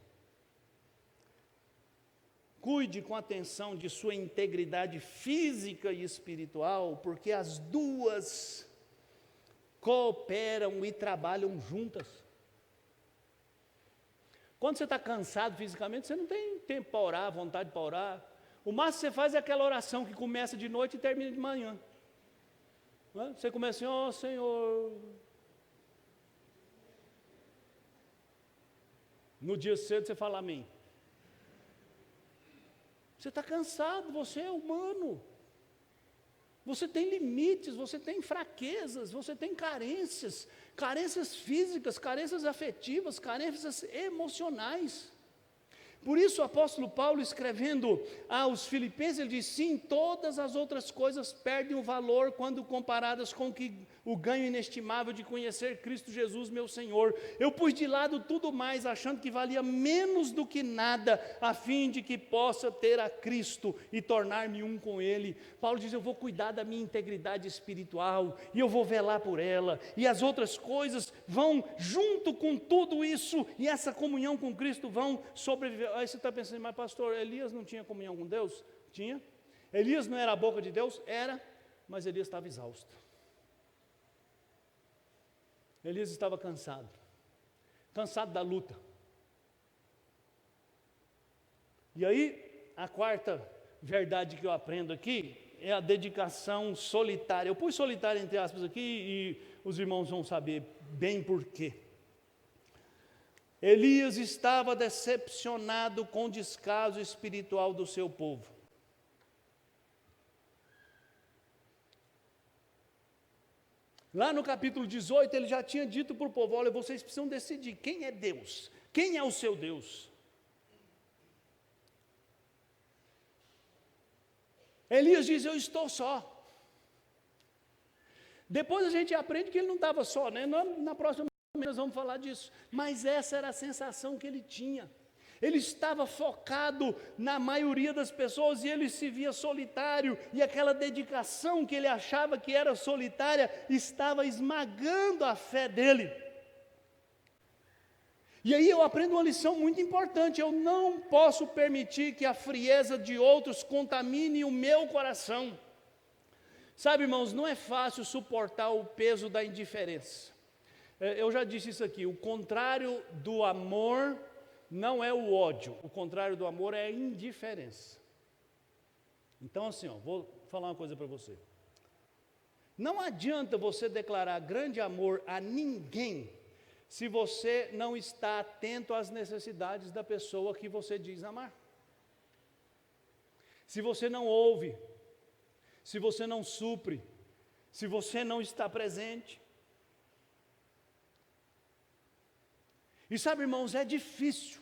cuide com atenção de sua integridade física e espiritual, porque as duas cooperam e trabalham juntas. Quando você está cansado fisicamente, você não tem tempo para orar, vontade para orar. O máximo que você faz é aquela oração que começa de noite e termina de manhã. Você começa assim, ó Senhor. No dia cedo você fala amém. Você está cansado, você é humano. Você tem limites, você tem fraquezas, você tem carências, carências físicas, carências afetivas, carências emocionais. Por isso o apóstolo Paulo, escrevendo aos Filipenses, ele diz, sim, todas as outras coisas perdem o valor quando comparadas com o ganho inestimável de conhecer Cristo Jesus, meu Senhor. Eu pus de lado tudo mais, achando que valia menos do que nada, a fim de que possa ter a Cristo e tornar-me um com Ele. Paulo diz, eu vou cuidar da minha integridade espiritual, e eu vou velar por ela, e as outras coisas vão junto com tudo isso, e essa comunhão com Cristo vão sobreviver. Aí você está pensando, mas pastor, Elias não tinha comunhão com Deus? Tinha. Elias não era a boca de Deus? Era, mas Elias estava exausto. Elias estava cansado da luta. E aí, a quarta verdade que eu aprendo aqui é a dedicação solitária. Eu pus solitária entre aspas aqui e os irmãos vão saber bem por quê. Elias estava decepcionado com o descaso espiritual do seu povo. Lá no capítulo 18, ele já tinha dito para o povo, olha, vocês precisam decidir quem é Deus, quem é o seu Deus. Elias diz, eu estou só. Depois a gente aprende que ele não estava só, né? Na próxima nós vamos falar disso, mas essa era a sensação que ele tinha. Ele estava focado na maioria das pessoas e ele se via solitário, e aquela dedicação que ele achava que era solitária estava esmagando a fé dele. E aí eu aprendo uma lição muito importante, eu não posso permitir que a frieza de outros contamine o meu coração. Sabe, irmãos, não é fácil suportar o peso da indiferença. Eu já disse isso aqui, o contrário do amor não é o ódio, o contrário do amor é a indiferença. Então assim, vou falar uma coisa para você. Não adianta você declarar grande amor a ninguém se você não está atento às necessidades da pessoa que você diz amar. Se você não ouve, se você não supre, se você não está presente. E sabe, irmãos, é difícil.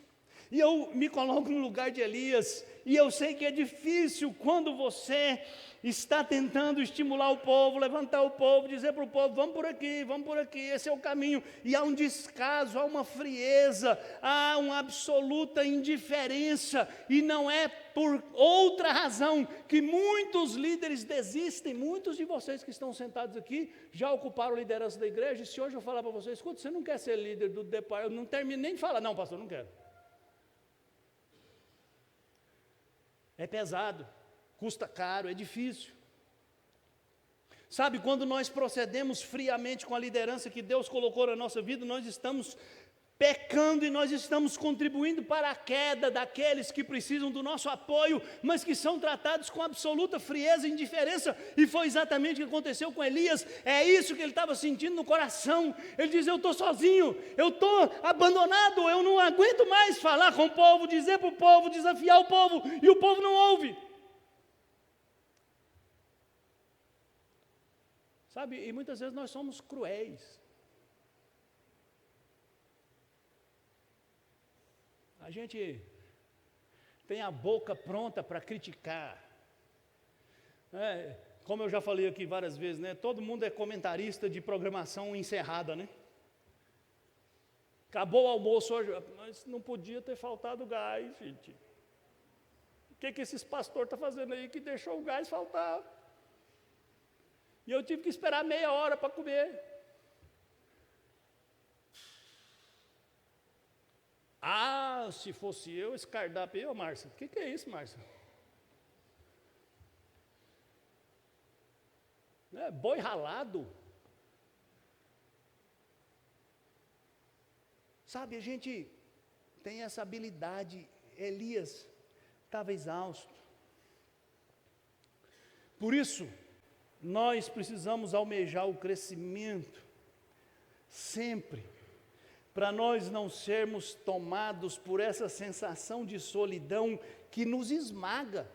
E eu me coloco no lugar de Elias, e eu sei que é difícil quando você está tentando estimular o povo, levantar o povo, dizer para o povo, vamos por aqui, esse é o caminho. E há um descaso, há uma frieza, há uma absoluta indiferença, e não é por outra razão que muitos líderes desistem. Muitos de vocês que estão sentados aqui já ocuparam a liderança da igreja, e se hoje eu falar para vocês, escuta, você não quer ser líder do departamento, eu não termino nem de falar, não pastor, não quero. É pesado, custa caro, é difícil. Sabe, quando nós procedemos friamente com a liderança que Deus colocou na nossa vida, nós estamos pecando e nós estamos contribuindo para a queda daqueles que precisam do nosso apoio, mas que são tratados com absoluta frieza e indiferença. E foi exatamente o que aconteceu com Elias. É isso que ele estava sentindo no coração. Ele diz, eu estou sozinho, eu estou abandonado, eu não aguento mais falar com o povo, dizer para o povo, desafiar o povo, e o povo não ouve. Sabe, e muitas vezes nós somos cruéis. A gente tem a boca pronta para criticar. Como eu já falei aqui várias vezes, né? Todo mundo é comentarista de programação encerrada, né? Acabou o almoço hoje, mas não podia ter faltado gás, gente. O que esses pastores estão fazendo aí que deixou o gás faltar? E eu tive que esperar meia hora para comer. Ah, se fosse eu, esse cardápio, Márcia, o que é isso, Márcia? Boi ralado. Sabe, a gente tem essa habilidade. Elias estava exausto. Por isso, nós precisamos almejar o crescimento sempre, para nós não sermos tomados por essa sensação de solidão que nos esmaga.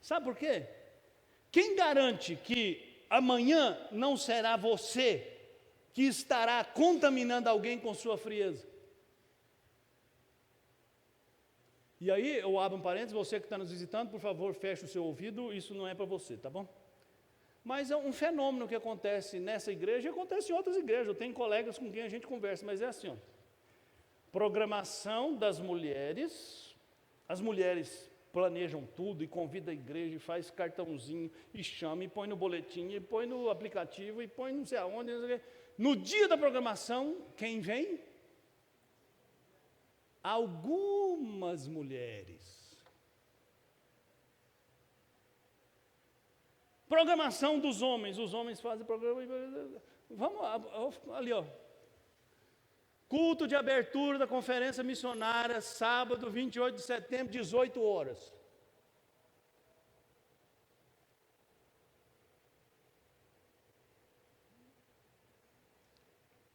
Sabe por quê? Quem garante que amanhã não será você que estará contaminando alguém com sua frieza? E aí, eu abro um parênteses, você que está nos visitando, por favor, feche o seu ouvido, isso não é para você, tá bom? Mas é um fenômeno que acontece nessa igreja e acontece em outras igrejas. Eu tenho colegas com quem a gente conversa, mas é assim, ó. Programação das mulheres, as mulheres planejam tudo e convida a igreja e faz cartãozinho e chama e põe no boletim e põe no aplicativo e põe não sei aonde, não sei o quê. No dia da programação, quem vem? Algumas mulheres. Programação dos homens, os homens fazem programa. Vamos ali, ó. Culto de abertura da conferência missionária, sábado, 28 de setembro, 18 horas.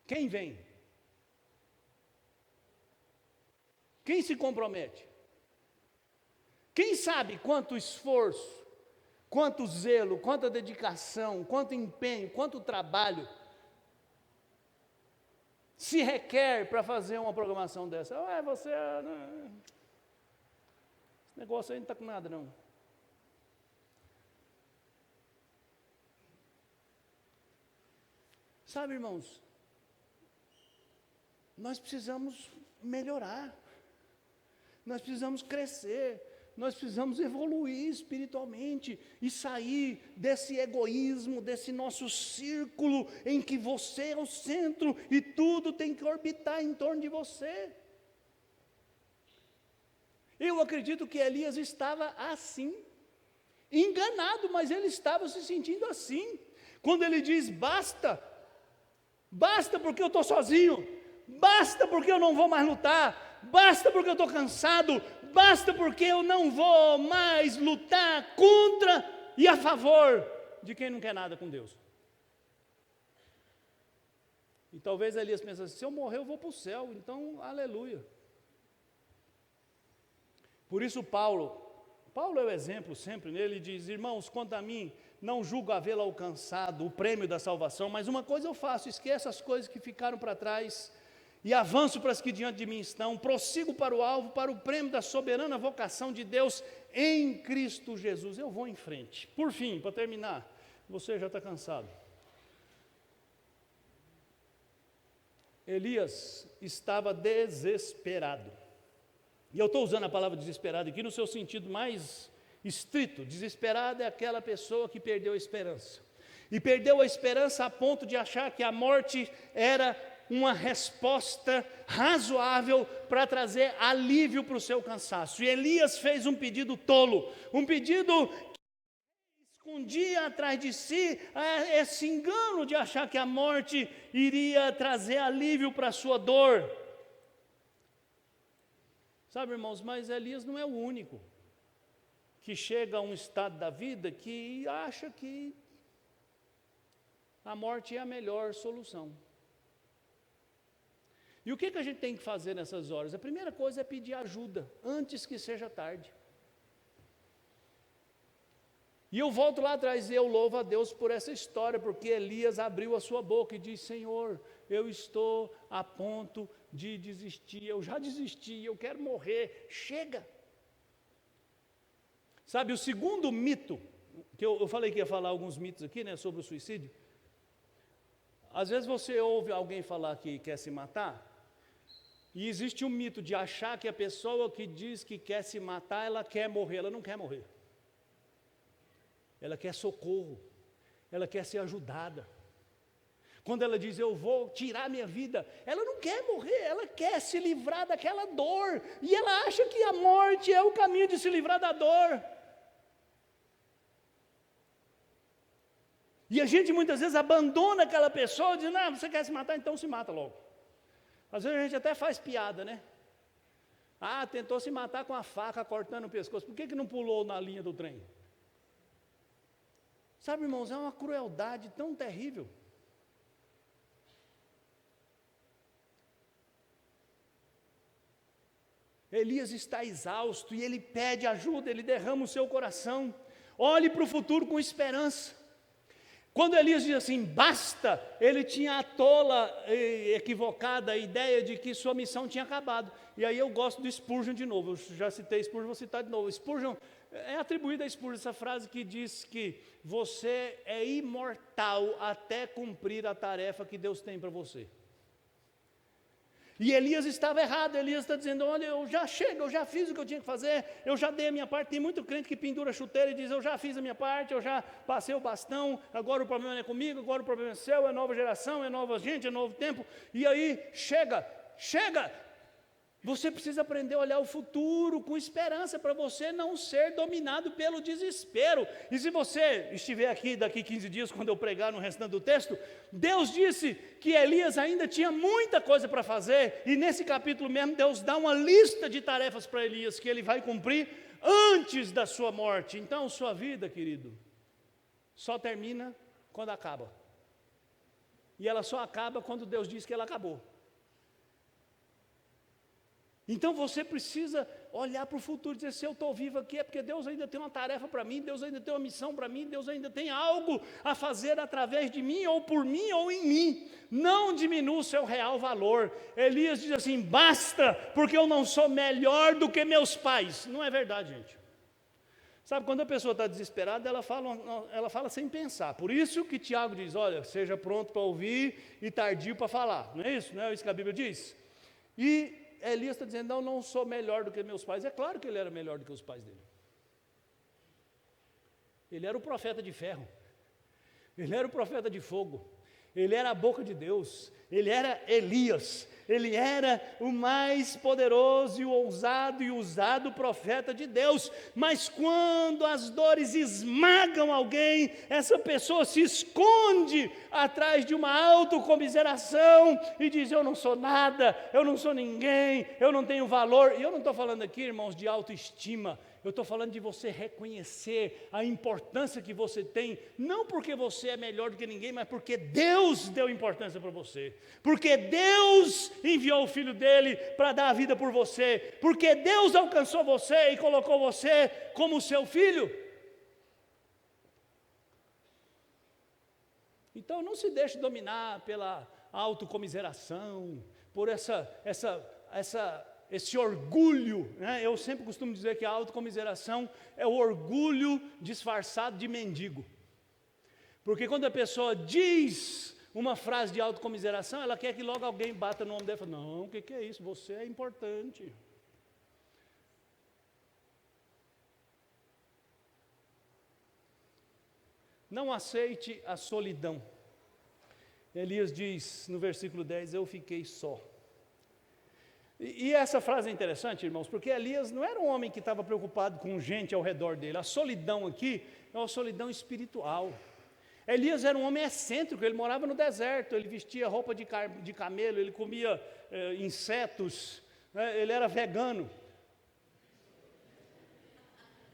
Quem vem? Quem se compromete? Quem sabe quanto esforço, quanto zelo, quanta dedicação, quanto empenho, quanto trabalho se requer para fazer uma programação dessa? Você... esse negócio aí não está com nada, não. Sabe, irmãos, nós precisamos melhorar, nós precisamos crescer, nós precisamos evoluir espiritualmente e sair desse egoísmo, desse nosso círculo em que você é o centro e tudo tem que orbitar em torno de você. Eu acredito que Elias estava assim, enganado, mas ele estava se sentindo assim. Quando ele diz, basta porque eu estou sozinho, basta porque eu não vou mais lutar, basta porque eu estou cansado, basta porque eu não vou mais lutar contra e a favor de quem não quer nada com Deus. E talvez Elias pensasse, se eu morrer eu vou para o céu, então aleluia. Por isso Paulo é o exemplo sempre, nele diz, irmãos, quanto a mim, não julgo havê-lo alcançado, o prêmio da salvação, mas uma coisa eu faço, esqueço as coisas que ficaram para trás, e avanço para as que diante de mim estão, prossigo para o alvo, para o prêmio da soberana vocação de Deus em Cristo Jesus. Eu vou em frente. Por fim, para terminar, você já está cansado. Elias estava desesperado. E eu estou usando a palavra desesperado aqui no seu sentido mais estrito. Desesperado é aquela pessoa que perdeu a esperança. E perdeu a esperança a ponto de achar que a morte era uma resposta razoável para trazer alívio para o seu cansaço. E Elias fez um pedido tolo, um pedido que escondia atrás de si esse engano de achar que a morte iria trazer alívio para a sua dor. Sabe, irmãos, mas Elias não é o único que chega a um estado da vida que acha que a morte é a melhor solução. E o que a gente tem que fazer nessas horas? A primeira coisa é pedir ajuda, antes que seja tarde. E eu volto lá atrás e eu louvo a Deus por essa história, porque Elias abriu a sua boca e disse, Senhor, eu estou a ponto de desistir, eu já desisti, eu quero morrer, chega. Sabe, o segundo mito, que eu falei que ia falar alguns mitos aqui, né, sobre o suicídio. Às vezes você ouve alguém falar que quer se matar, e existe um mito de achar que a pessoa que diz que quer se matar, ela quer morrer, ela não quer morrer. Ela quer socorro, ela quer ser ajudada. Quando ela diz, eu vou tirar minha vida, ela não quer morrer, ela quer se livrar daquela dor, e ela acha que a morte é o caminho de se livrar da dor. E a gente muitas vezes abandona aquela pessoa, dizendo, não, você quer se matar, então se mata logo. Às vezes a gente até faz piada, né? Ah, tentou se matar com a faca cortando o pescoço, por que não pulou na linha do trem? Sabe, irmãos, é uma crueldade tão terrível. Elias está exausto e ele pede ajuda, ele derrama o seu coração. Olhe para o futuro com esperança. Quando Elias diz assim, basta, ele tinha a tola e equivocada ideia de que sua missão tinha acabado. E aí eu gosto do Spurgeon de novo, eu já citei Spurgeon, vou citar de novo. Spurgeon, é atribuída a Spurgeon essa frase que diz que você é imortal até cumprir a tarefa que Deus tem para você. E Elias estava errado, Elias está dizendo, olha, eu já chego, eu já fiz o que eu tinha que fazer, eu já dei a minha parte. Tem muito crente que pendura a chuteira e diz, eu já fiz a minha parte, eu já passei o bastão, agora o problema não é comigo, agora o problema é seu, é nova geração, é nova gente, é novo tempo. E aí, chega, você precisa aprender a olhar o futuro com esperança, para você não ser dominado pelo desespero. E se você estiver aqui daqui 15 dias, quando eu pregar no restante do texto, Deus disse que Elias ainda tinha muita coisa para fazer, e nesse capítulo mesmo Deus dá uma lista de tarefas para Elias, que ele vai cumprir antes da sua morte. Então sua vida, querido, só termina quando acaba. E ela só acaba quando Deus diz que ela acabou. Então você precisa olhar para o futuro e dizer, se eu estou vivo aqui é porque Deus ainda tem uma tarefa para mim, Deus ainda tem uma missão para mim, Deus ainda tem algo a fazer através de mim, ou por mim, ou em mim. Não diminua o seu real valor. Elias diz assim, basta, porque eu não sou melhor do que meus pais. Não é verdade, gente. Sabe, quando a pessoa está desesperada, ela fala sem pensar. Por isso que Tiago diz, olha, seja pronto para ouvir e tardio para falar. Não é isso? Não é isso que a Bíblia diz? E Elias está dizendo, não sou melhor do que meus pais. É claro que ele era melhor do que os pais dele. Ele era o profeta de ferro. Ele era o profeta de fogo. Ele era a boca de Deus. Ele era Elias. Ele era o mais poderoso e o ousado e usado profeta de Deus. Mas quando as dores esmagam alguém, essa pessoa se esconde atrás de uma autocomiseração e diz, eu não sou nada, eu não sou ninguém, eu não tenho valor. E eu não estou falando aqui, irmãos, de autoestima. Eu estou falando de você reconhecer a importância que você tem, não porque você é melhor do que ninguém, mas porque Deus deu importância para você, porque Deus enviou o Filho dele para dar a vida por você, porque Deus alcançou você e colocou você como seu filho. Então não se deixe dominar pela autocomiseração, por esse orgulho, né? Eu sempre costumo dizer que a autocomiseração é o orgulho disfarçado de mendigo. Porque quando a pessoa diz uma frase de autocomiseração, ela quer que logo alguém bata no ombro dela e fala, não, o que é isso? Você é importante. Não aceite a solidão. Elias diz no versículo 10, eu fiquei só. E essa frase é interessante, irmãos, porque Elias não era um homem que estava preocupado com gente ao redor dele. A solidão aqui é uma solidão espiritual. Elias era um homem excêntrico, ele morava no deserto, ele vestia roupa de camelo, ele comia insetos, né? Ele era vegano.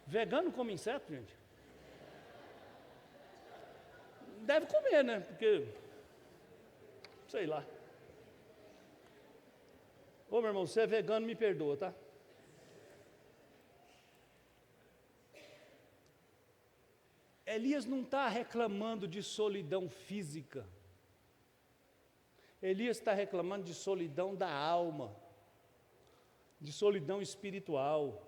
Vegano come inseto, gente? Deve comer, né? Porque, sei lá. Ô, meu irmão, você é vegano, me perdoa, tá? Elias não está reclamando de solidão física. Elias está reclamando de solidão da alma, de solidão espiritual.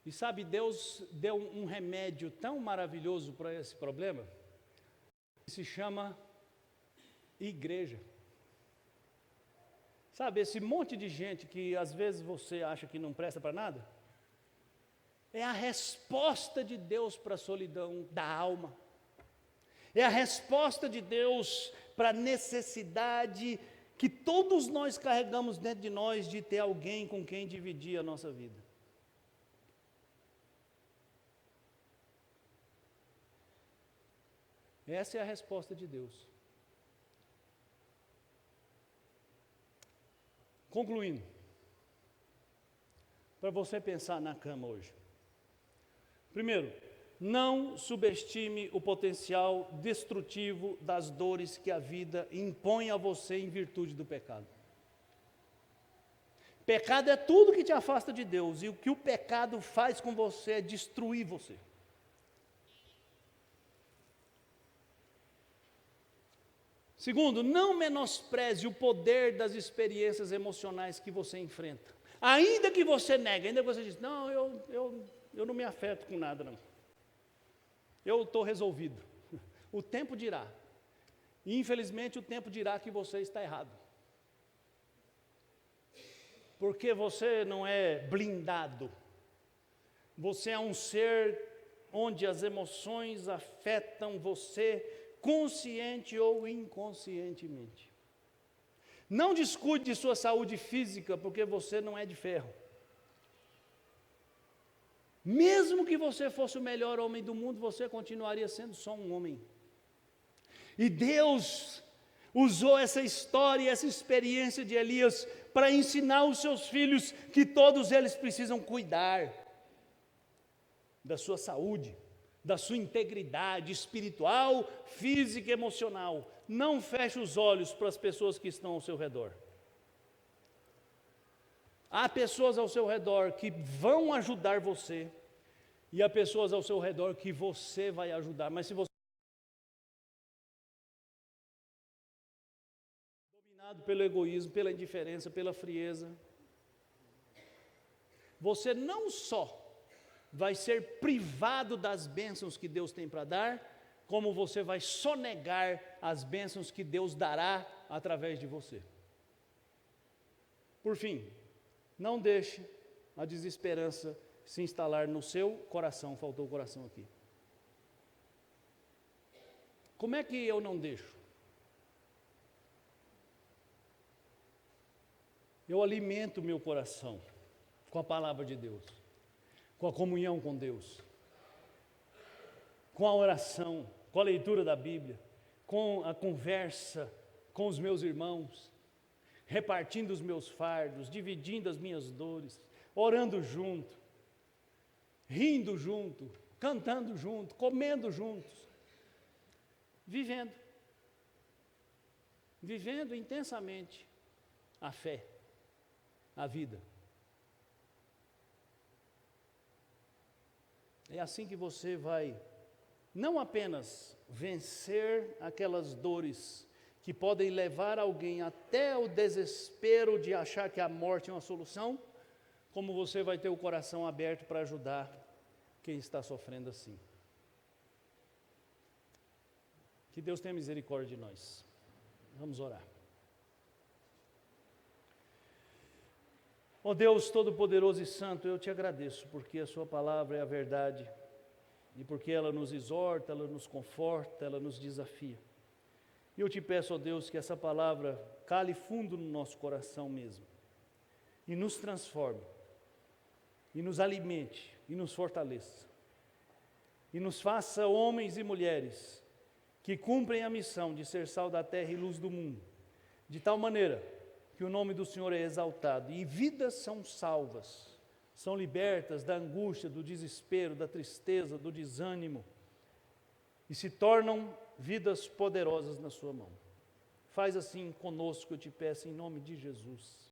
E sabe, Deus deu um remédio tão maravilhoso para esse problema, que se chama igreja. Sabe, esse monte de gente que às vezes você acha que não presta para nada, é a resposta de Deus para a solidão da alma. É a resposta de Deus para a necessidade que todos nós carregamos dentro de nós de ter alguém com quem dividir a nossa vida. Essa é a resposta de Deus. Concluindo, para você pensar na cama hoje. Primeiro, não subestime o potencial destrutivo das dores que a vida impõe a você em virtude do pecado. Pecado é tudo que te afasta de Deus, e o que o pecado faz com você é destruir você. Segundo, não menospreze o poder das experiências emocionais que você enfrenta. Ainda que você negue, ainda que você diz, não, eu não me afeto com nada, não. Eu estou resolvido. O tempo dirá. E infelizmente o tempo dirá que você está errado. Porque você não é blindado. Você é um ser onde as emoções afetam você consciente ou inconscientemente. Não descuide de sua saúde física, porque você não é de ferro. Mesmo que você fosse o melhor homem do mundo, você continuaria sendo só um homem. E Deus usou essa história, essa experiência de Elias, para ensinar os seus filhos que todos eles precisam cuidar da sua saúde, da sua integridade espiritual, física e emocional. Não feche os olhos para as pessoas que estão ao seu redor. Há pessoas ao seu redor que vão ajudar você, e há pessoas ao seu redor que você vai ajudar, mas se você é dominado pelo egoísmo, pela indiferença, pela frieza, você não só vai ser privado das bênçãos que Deus tem para dar, como você vai sonegar as bênçãos que Deus dará através de você. Por fim, não deixe a desesperança se instalar no seu coração. Faltou o coração aqui. Como é que eu não deixo? Eu alimento meu coração com a palavra de Deus, com a comunhão com Deus, com a oração, com a leitura da Bíblia, com a conversa com os meus irmãos, repartindo os meus fardos, dividindo as minhas dores, orando junto, rindo junto, cantando junto, comendo juntos, vivendo intensamente a fé, a vida. É assim que você vai não apenas vencer aquelas dores que podem levar alguém até o desespero de achar que a morte é uma solução, como você vai ter o coração aberto para ajudar quem está sofrendo assim. Que Deus tenha misericórdia de nós. Vamos orar. Ó Deus Todo-Poderoso e Santo, eu te agradeço porque a sua palavra é a verdade e porque ela nos exorta, ela nos conforta, ela nos desafia. E eu te peço, ó Deus, que essa palavra cale fundo no nosso coração mesmo e nos transforme, e nos alimente, e nos fortaleça, e nos faça homens e mulheres que cumprem a missão de ser sal da terra e luz do mundo, de tal maneira que o nome do Senhor é exaltado e vidas são salvas, são libertas da angústia, do desespero, da tristeza, do desânimo e se tornam vidas poderosas na sua mão. Faz assim conosco, eu te peço, em nome de Jesus.